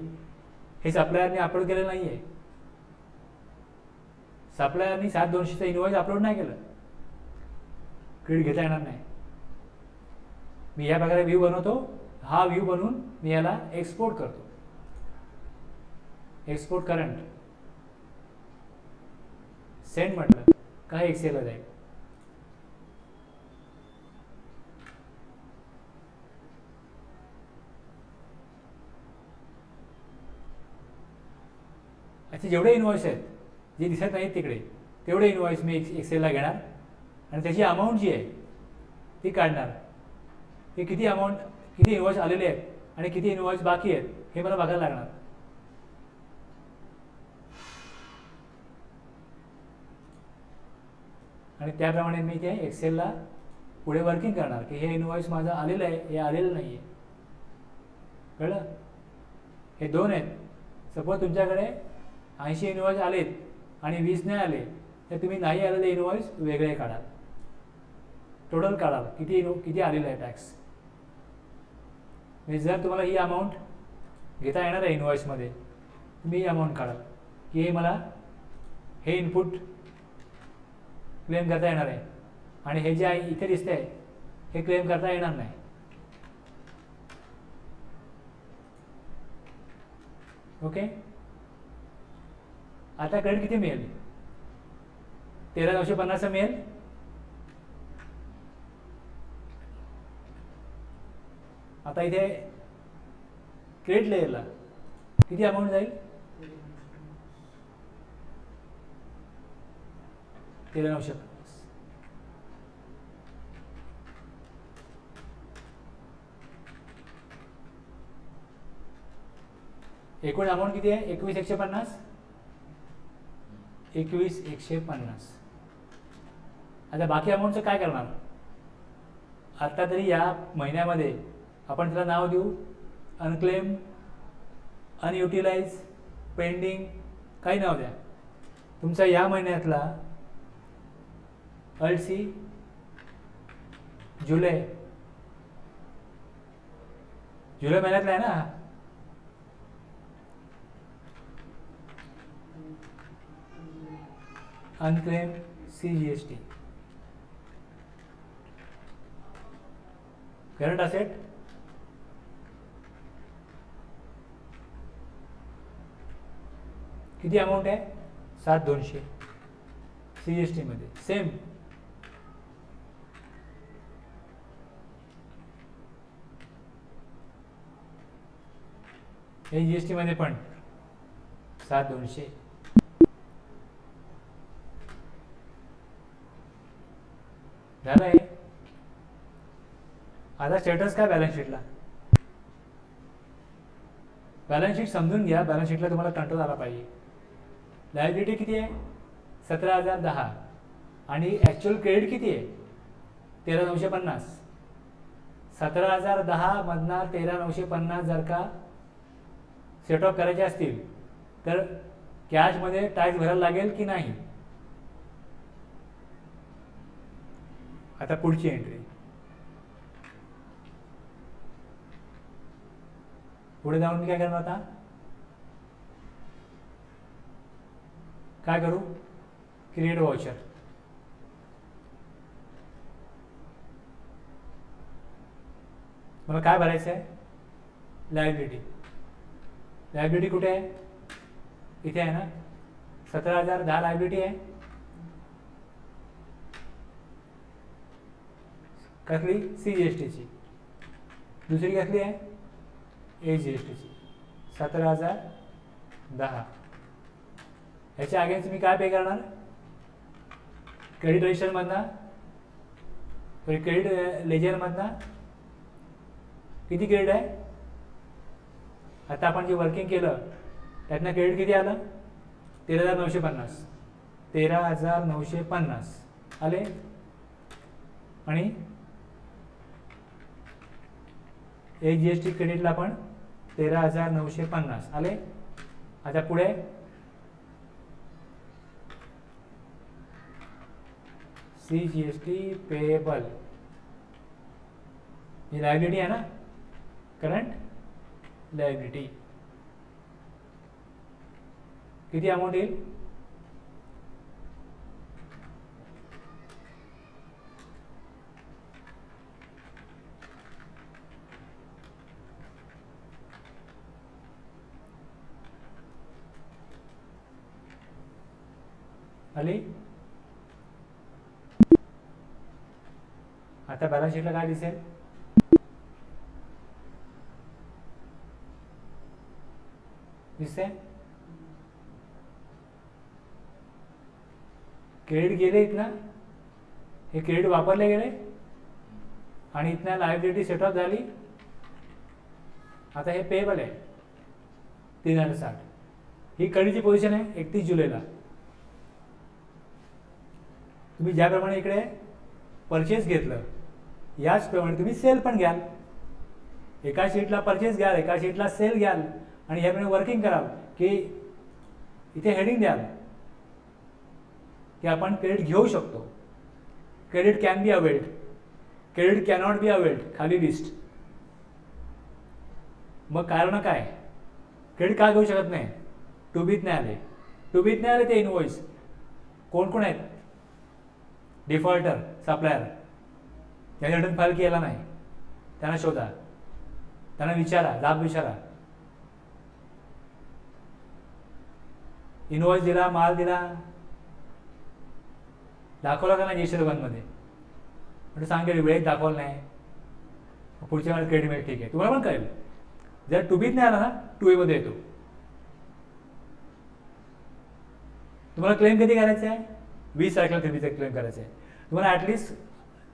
हे सप्लायरने अपलोड केलेलं नाही आहे. सप्लायरनी 7,200चं इनवॉइस अपलोड नाही केलं. क्रेडिट घेता येणार नाही. मी या प्रकारे व्ह्यू बनवतो. हा व्ह्यू बनवून मी याला एक्सपोर्ट करतो. एक्सपोर्ट करंट सेंड म्हटलं का एक्सेलला जाईल. असे जेवढे इनवॉइस आहेत जे दिसत नाहीत तिकडे तेवढे इनवॉइस मी एक्सेलला घेणार आणि त्याची अमाऊंट जी आहे ती काढणार. हे किती अमाऊंट, किती इनवॉइस आलेले आहेत आणि किती इनवॉइस बाकी आहेत हे मला बघायला लागणार. आणि त्याप्रमाणे मी ते एक्सेलला पुढे वर्किंग करणार की हे इनवॉइस माझं आलेलं आहे, हे आलेलं नाही आहे. कळलं? हे 2 आहेत. सपोज तुमच्याकडे 80 इनवॉइस आलेत आणि 20 नाही आले तर तुम्ही नाही आलेले इनवॉइस वेगळे काढाल. टोटल काढाल किती आलेलं आहे टॅक्स. म्हणजे जर तुम्हाला ही अमाऊंट घेता येणार आहे इनवॉइसमध्ये तुम्ही ही अमाऊंट काढाल की हे मला हे इनपुट क्लेम करता येणार आहे आणि हे जे आहे इथे दिसतंय हे क्लेम करता येणार नाही. ओके, आता क्रेडिट किती मिळेल? 13,950 मिळेल. आता इथे क्रेडिट लेयरला किती अमाऊंट जाईल? 13,950. एकूण अमाऊंट किती आहे? 21,150. 21,150. आता बाकी अमाऊंटचं काय करणार? आता तरी या महिन्यामध्ये आपण त्याला नाव देऊ अनक्लेम, अनयुटिलाइज, पेंडिंग, काही नाव द्या. तुमचा या महिन्यातला अल्ट जुलै महिन्यातला आहे ना. अनक्लेम CGST करंट असेट किती अमाऊंट आहे? 7,200 CGST मध्ये. सेम हे GST मध्ये पण 7,200. झालं आहे. आता स्टेटस काय बॅलन्स शीटला? बॅलन्स शीट समजून घ्या. बॅलन्स शीटला तुम्हाला कंट्रोल आला पाहिजे. लायबिलिटी किती आहे? 17,010 आणि ॲक्च्युअल क्रेडिट किती आहे? 13,950. 17,010 मधना 13,950 जर का सेट ऑफ करायचे असतील तर कॅशमध्ये टॅक्स भरायला लागेल की नाही? आता पुढची एंट्री. पुढे जाऊन मी काय करणार? आता काय करू? Create voucher. मला काय भरायचं आहे? लायबिलिटी. लायबिलिटी कुठे आहे? इथे आहे ना. 17,010 लायबिलिटी आहे. कसली? CGSTची. दुसरी कसली आहे? AGSTची. 17,010. ह्याच्या अगेन्स्ट मी काय पे करणार? क्रेडिट रजिस्टरमधनं, क्रेडिट लेजरमधनं किती क्रेडिट आहे? आता आपण जे वर्किंग केलं त्यातनं क्रेडिट किती आलं? 13,950. 13,950 आले. आणि AGST क्रेडिटला पण 13,950 आले. आता पुढे CGST पेएबल. ही लायबिलिटी आहे ना, करंट लायबिलिटी. किती अमाऊंट येईल? आली. आता बॅलन्स शीटला काय दिसेल? दिसते? क्रेडिट गेले इथनं, हे क्रेडिट वापरले गेले आणि इथनं लायबिलिटी सेट ऑफ झाली. आता हे पेएबल आहे 3,060. ही क्रेडिटची पोझिशन आहे 31 जुलैला. तुम्ही ज्याप्रमाणे इकडे परचेस घेतलं याचप्रमाणे तुम्ही सेल पण घ्याल. एका शीटला परचेस घ्याल, एका शीटला सेल घ्याल आणि ह्याप्रमाणे वर्किंग कराल की इथे हेडिंग द्याल की आपण क्रेडिट घेऊ शकतो. Credit can be availed, credit cannot be availed, खाली लिस्ट. मग कारण काय? क्रेडिट का घेऊ शकत नाही? टू बीत नाही आले. टू बीत नाही आले ते इनवॉइस कोण कोण आहेत? डिफॉल्टर सप्लायर त्यांनी रिटर्न फाईल केला नाही, त्यांना शोधा, त्यांना विचारा, जाब विचारा. इनवॉइस दिला, माल दिला, दाखवला का नाही जीएसटी दोघांमध्ये, म्हणजे सांगेल वेळेत दाखवलं नाही, पुढच्या वेळेला क्रेडिट मिळेल, ठीक आहे, तुम्हाला पण कळेल. जर टू बीत नाही आला ना, 2A मध्ये येतो. तुम्हाला क्लेम कधी करायचं आहे? 20 तारखेला तुम्ही क्लेम करायचं आहे. तुम्हाला ॲटलिस्ट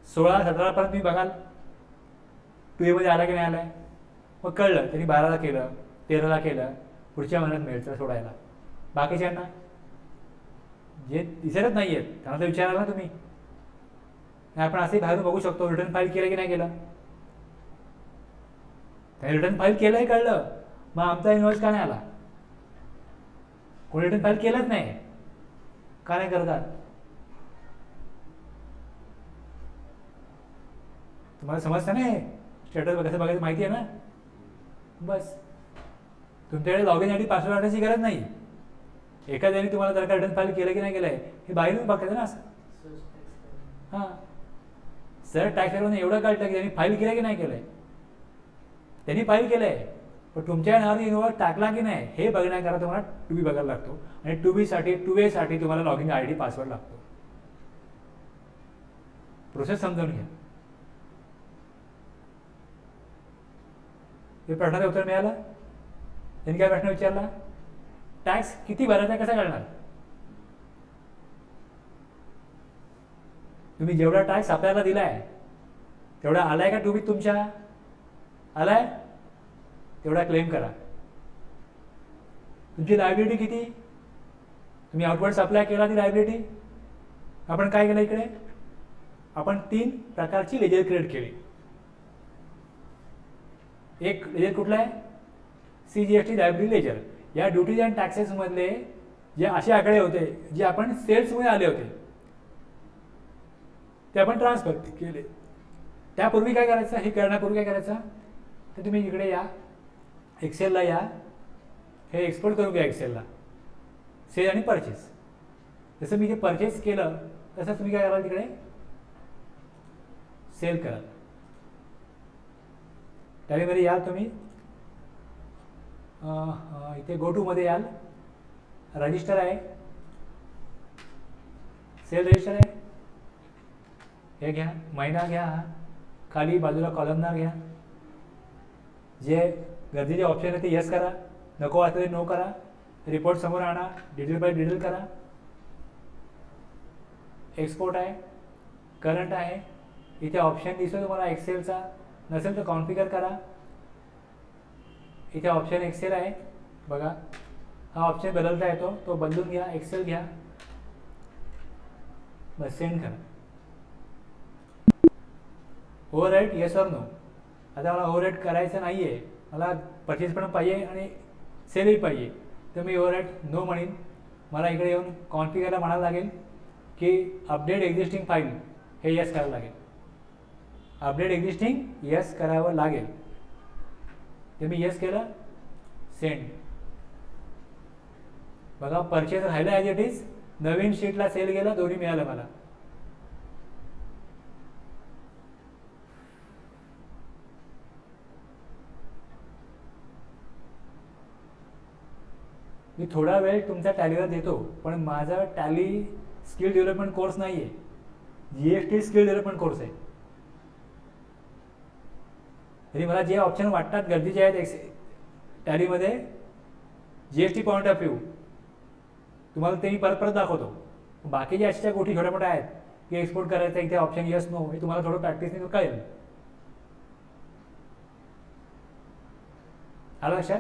16-17 पर्यंत तुम्ही बघाल 2A मध्ये आला की नाही आलाय, मग कळलं त्यांनी 12ला केलं, 13ला केलं, पुढच्या महिन्यात मिळेल तर सोडायला. बाकीच्यांना जे दिसतच नाही आहेत त्यांना तर विचारायला ना तुम्ही. आपण असंही बाहेरून बघू शकतो रिटर्न फाईल केलं की नाही केलं. त्याने रिटर्न फाईल केलंही कळलं, मग आमचा इनवॉइस का नाही आला? कोणी रिटर्न फाईल केलंच नाही, का नाही करतात? तुम्हाला समजतं ना हे स्टेटस कसं बघायचं माहिती आहे ना. बस तुमच्याकडे लॉगिन आयडी पासवर्ड आणायची गरज नाही. एखाद्याने तुम्हाला जर का रिटर्न फाईल केलं की नाही केलंय हे बाहेरून बघायचं ना असं. हां, सर टॅक्स करून एवढं कळतं की त्यांनी फाईल केलं की नाही केलंय. त्यांनी फाईल केलंय पण तुमच्या नावाने इनवॉइस टाकला की नाही हे बघण्याकरता तुम्हाला 2B बघायला लागतो. आणि 2A साठी तुम्हाला लॉगिन आयडी पासवर्ड लागतो. प्रोसेस समजावून घ्या. हे प्रश्नाचं उत्तर मिळालं. त्यांनी काय प्रश्न विचारला? टॅक्स किती भरायचा कसा कळणार? तुम्ही जेवढा टॅक्स आपल्याला दिलाय तेवढा आलाय का 2B तुमच्या? आलाय तेवढा क्लेम करा. तुमची लायबिलिटी किती? तुम्ही आउटवर्ड सप्लाय केला ती लायबिलिटी. आपण काय केलं इकडे? आपण 3 प्रकारची लेजर क्रिएट केली. एक लेजर कुठला आहे? CGST liability ledger. या ड्युटीज अँड टॅक्सेस मधले जे असे आकडे होते जे आपण सेल्समुळे आले होते ते आपण ट्रान्सफर केले. त्यापूर्वी काय करायचं? हे करण्यापूर्वी काय करायचं? तर तुम्ही इकडे या, एक्सेलला या, हे एक्सपोर्ट करून घ्या एक्सेलला, सेल आणि परचेस. जसं मी जे परचेस केलं तसं तुम्ही काय कराल तिकडे सेल कराल. टॅलीमध्ये याल तुम्ही, इथे गो टू मध्ये याल, रजिस्टर आहे, सेल रजिस्टर आहे, हे घ्या, महिना घ्या, खाली बाजूला कॉलमनार घ्या. जे गरजेचे ऑप्शन आहे ते यस करा, नको वाटलं ते नो करा, रिपोर्ट समोर आणा, डिटेल बाय डिटेल करा. एक्सपोर्ट आहे, करंट आहे, इथे ऑप्शन दिसतो तुम्हाला एक्सेलचा, नसेल तर कॉन्फिगर करा. इथे ऑप्शन एक्सेल आहे बघा, हा ऑप्शन बदलता येतो, तो बदलून घ्या, एक्सेल घ्या, बस सेंड करा. Overhead yes or no. आता मला ओव्हरहेड करायचं नाही आहे, मला परचेस पण पाहिजे आणि सेलही पाहिजे, तर मी ओव्हरहेड नो म्हणेन. मला इकडे येऊन कॉन्फिगरला म्हणायला लागेल की अपडेट एक्झिस्टिंग फाईल, हे यस करावं लागेल. अपडेट एक्झिस्टिंग यस करावं लागेल, ते मी यस केलं, सेंड. बघा परचेस राहिलं ॲज इट इज, नवीन शीटला सेल गेला, दोन्ही मिळालं मला. मी थोडा वेळ तुमचा टॅलीवर देतो, पण माझा टॅली स्किल डेव्हलपमेंट कोर्स नाही आहे, GST स्किल डेव्हलपमेंट कोर्स आहे. तरी मला जे ऑप्शन वाटतात गरजेचे आहेत टॅलीमध्ये GST पॉईंट ऑफ व्ह्यू, तुम्हाला ते मी परत परत दाखवतो. बाकी जे अशा गोष्टी छोट्या मोठ्या आहेत की एक्सपोर्ट करायचं, इथे ऑप्शन यस नो, हे तुम्हाला थोडं प्रॅक्टिसने कळेल. आलं लक्षात?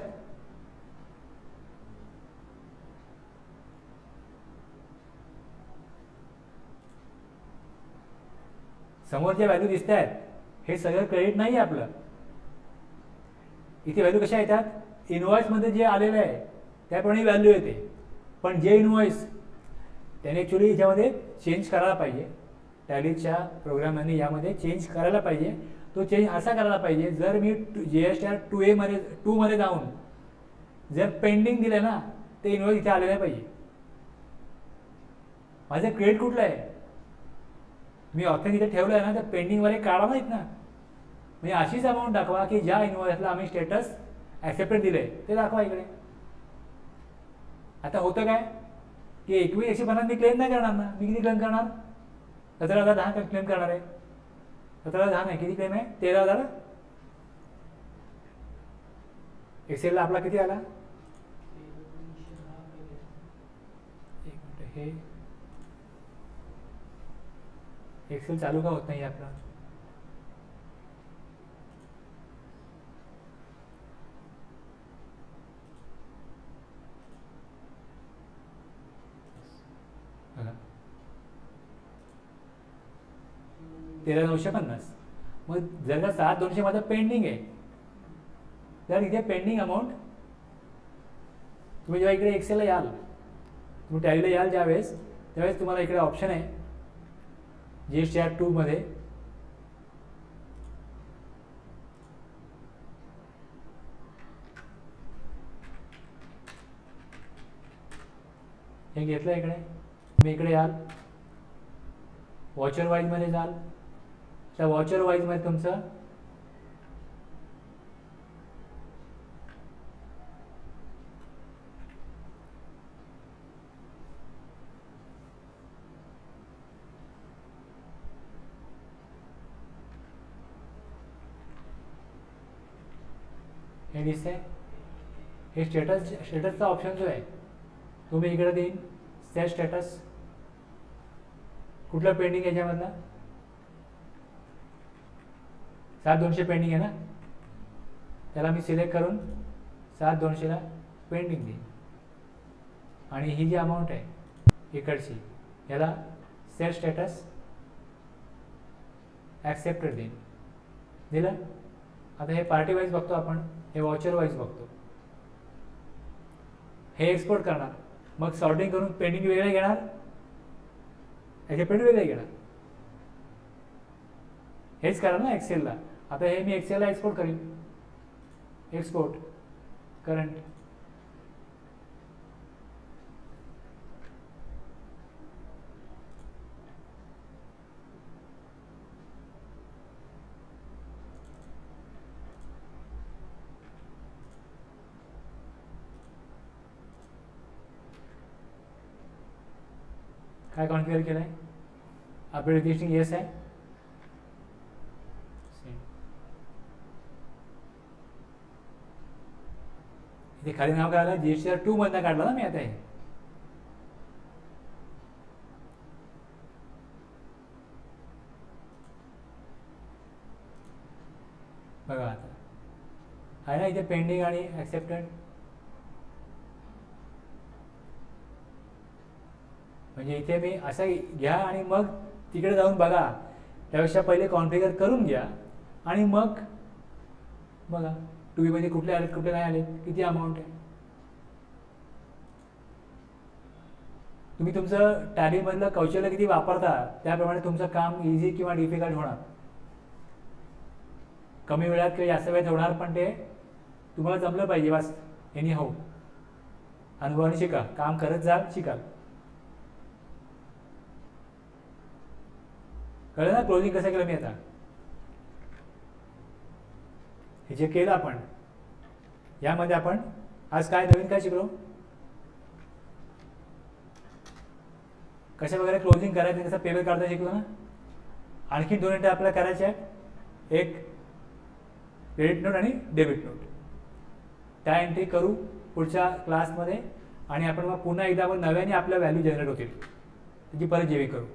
समोर जे व्हॅल्यू दिसत आहेत हे सगळं क्रेडिट नाही आहे आपलं. इथे व्हॅल्यू कशा येतात? इनवॉइसमध्ये जे आलेलं आहे त्याप्रमाणे व्हॅल्यू येते, पण जे इनवॉइस त्याने ॲक्च्युली याच्यामध्ये चेंज करायला पाहिजे, टॅलीच्या प्रोग्रामांनी यामध्ये चेंज करायला पाहिजे. तो चेंज असा करायला पाहिजे, जर मी GSTR 2 मध्ये जाऊन जर पेंडिंग दिलं ना, ते इनवॉइस इथे आलेलं पाहिजे. माझं क्रेडिट कुठलं आहे? मी ऑप्शन इथे ठेवलं आहे ना, तर पेंडिंगवाले काढा नाहीत ना, म्हणजे अशीच अमाऊंट दाखवा की ज्या इनवॉइसला आम्ही स्टेटस ॲक्सेप्टेड दिलं आहे ते दाखवा इकडे. आता होतं काय की 21,150 मी क्लेम नाही करणार ना, मी किती क्लेम करणार, 17,010 क्लेम करणार आहे. 17,010 नाही, किती क्लेम आहे, 13,000. एक्सेलला आपला किती आला, एक मिनिट, हे एक्सेल चालू का होत नाही आपला, बघा 13,950. मग जर का 7,200 माझं पेंडिंग आहे, तर इथे पेंडिंग अमाऊंट, तुम्ही जेव्हा इकडे एक्सेलला याल, तुम्ही टॅलीला याल ज्यावेळेस, त्यावेळेस तुम्हाला इकडे ऑप्शन आहे GSTR 2 मध्ये, हे घेतलं इकडे, तुम्ही इकडे याल वॉचर वाईजमध्ये जाल, त्या वॉचर वाईजमध्ये तुमचं हे दिसतंय, हे स्टेटसचा ऑप्शन जो आहे तुम्ही इकडे देईन, सेट स्टेटस, कुठलं पेंडिंग याच्यामधलं, 7,200 पेंडिंग आहे ना, त्याला मी सिलेक्ट करून 7,200ला पेंडिंग देईन, आणि ही जी अमाऊंट आहे इकडची याला सेट स्टेटस ॲक्सेप्टेड देईन, दिलं. आता हे पार्टी वाईज बघतो आपण, हे वॉचर वाईज बघतो, हे एक्सपोर्ट करणार, मग सॉर्टिंग करून पेंडिंग वेगळे घेणार, ॲक्सेप्टेड वेगळे घेणार, हेच करा ना एक्सेलला. आता हे मी एक्सेलला एक्सपोर्ट करीन, एक्सपोर्ट करंट, काय कॉन्फिगर केलं आहे, अपडेट रजिस्ट्रिंग येस आहे, इथे खाली नाव काय आलं, GSTR 2 मधनं काढलं ना मी आता हे, बघा आता आहे ना इथे पेंडिंग आणि ॲक्सेप्टेड, म्हणजे इथे मी असं घ्या आणि मग तिकडे जाऊन बघा, त्यापेक्षा पहिले कॉन्फिगर करून घ्या आणि मग बघा मध्ये कुठले आले कुठले नाही आले, किती अमाऊंट आहे. तुम्ही तुमचं टॅलीमधलं कौशल्य किती वापरता त्याप्रमाणे तुमचं काम इझी किंवा डिफिकल्ट होणार, कमी वेळात किंवा जास्त वेळात होणार, पण ते तुम्हाला जमलं पाहिजे बस. एनी हो, अनुभवाने शिका, काम करत जा, शिकाल. कळलं ना क्लोजिंग कसं केलं मी आता, हे जे केलं आपण यामध्ये आपण आज काय नवीन काय शिकलो, कशा वगैरे क्लोजिंग करायचं, कसं पेमेंट काढता शिकलो ना. आणखी 2 एंट्री आपल्याला करायच्या आहेत, एक क्रेडिट नोट आणि डेबिट नोट, त्या एंट्री करू पुढच्या क्लासमध्ये, आणि आपण मग पुन्हा एकदा आपण नव्याने आपल्या व्हॅल्यू जनरेट होतील त्याची परत जेवी करू.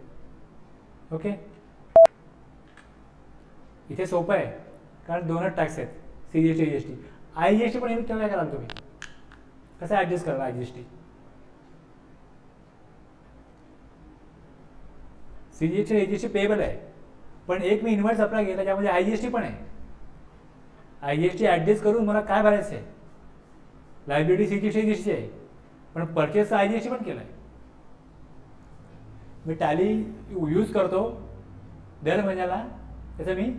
ओके, इथे सोपं आहे कारण 2च टॅक्स आहेत, CGST GST. IGST पण तेव्हा काय कराल तुम्ही, कसं ॲडजस्ट कराल IGST, CGST GST पेबल आहे, पण एक मी इन्व्हॉइस अप्लाय केला ज्यामध्ये IGST पण आहे. IGST ॲडजस्ट करून मला काय भरायचं आहे, लायबिलिटी CGST GST आहे, पण परचेसचा IGST पण केला आहे. मी टॅली यूज करतो दर महिन्याला, त्याचं मी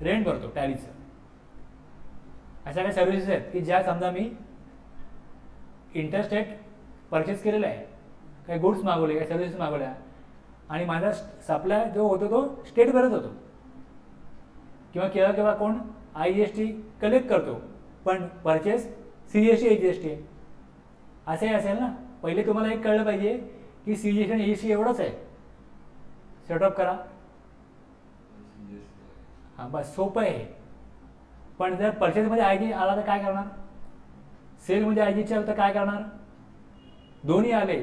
रेंट भरतो टॅलीचं. अशा काही सर्व्हिसेस आहेत की ज्या समजा मी इंटरस्टेट परचेस केलेलं आहे, काही गुड्स मागवले, काही सर्व्हिसेस मागवल्या, आणि माझा सप्लाय जो होतो तो स्टेट करत होतो, किंवा केव्हा केव्हा कोण IGST कलेक्ट करतो पण परचेस CGST AGST आहे, असंही असेल ना. पहिले तुम्हाला एक कळलं पाहिजे की CGST आणि AGST एवढंच आहे. सेटअप करा. हां बस, सोपं आहे. पण जर परचेसमध्ये IG आला तर काय करणार, सेलमध्ये IGST आलं तर काय करणार, दोन्ही आले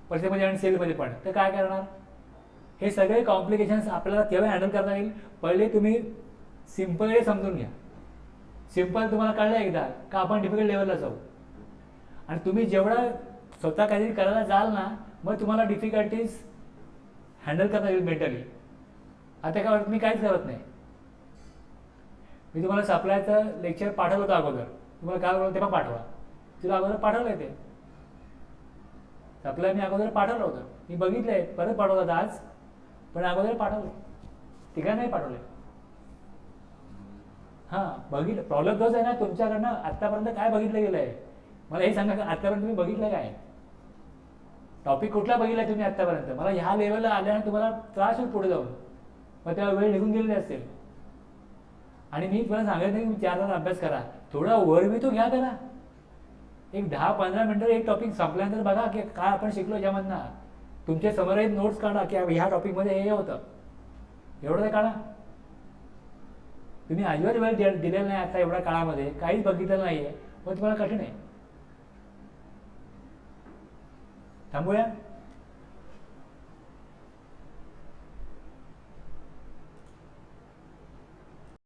परचेसमध्ये आणि सेलमध्ये पण, तर काय करणार. हे सगळे कॉम्प्लिकेशन्स आपल्याला केव्हा हँडल करता येईल. पहिले तुम्ही सिम्पल हे समजून घ्या. सिम्पल तुम्हाला कळलं एकदा का आपण डिफिकल्ट लेवलला जाऊ. आणि तुम्ही जेवढं स्वतः काहीतरी करायला जाल ना, मग तुम्हाला डिफिकल्टीज हँडल करता येईल मेंटली. आता काय वाटत मी काहीच करत नाही. मी तुम्हाला सप्लायचं लेक्चर पाठवलं होतं अगोदर, तुम्हाला काय बोललं ते पण पाठवा. तुला अगोदर पाठवलं आहे ते सप्लाय, मी अगोदर पाठवलं होतं, मी बघितलं आहे, परत पाठवलं आज, पण अगोदर पाठवलं, तिकडे नाही पाठवलं. हां बघितलं. प्रॉब्लेम तोच आहे ना तुमच्याकडनं. आत्तापर्यंत काय बघितलं गेलं आहे मला हे सांगा. आत्तापर्यंत तुम्ही बघितलं काय, टॉपिक कुठला बघितला तुम्ही आत्तापर्यंत. मला ह्या लेवलला आल्याने तुम्हाला त्रास होईल पुढे जाऊन, मग तेव्हा वेळ निघून गेलेली असेल. आणि मी तुम्हाला सांगत नाही की 4 तास अभ्यास करा, थोडा ओव्हरव्ह्यू तो घ्या त्याला. एक 10-15 मिनटं एक टॉपिक संपल्यानंतर बघा की काय आपण शिकलो यामधनं. तुमचे समराईज नोट्स काढा की ह्या टॉपिकमध्ये हे होतं, एवढं ते काढा. तुम्ही अजिबात वेळ दिलेला नाही आता एवढ्या काळामध्ये, काहीच बघितलेलं नाही आहे, मग तुम्हाला कठीण आहे. थांबूया.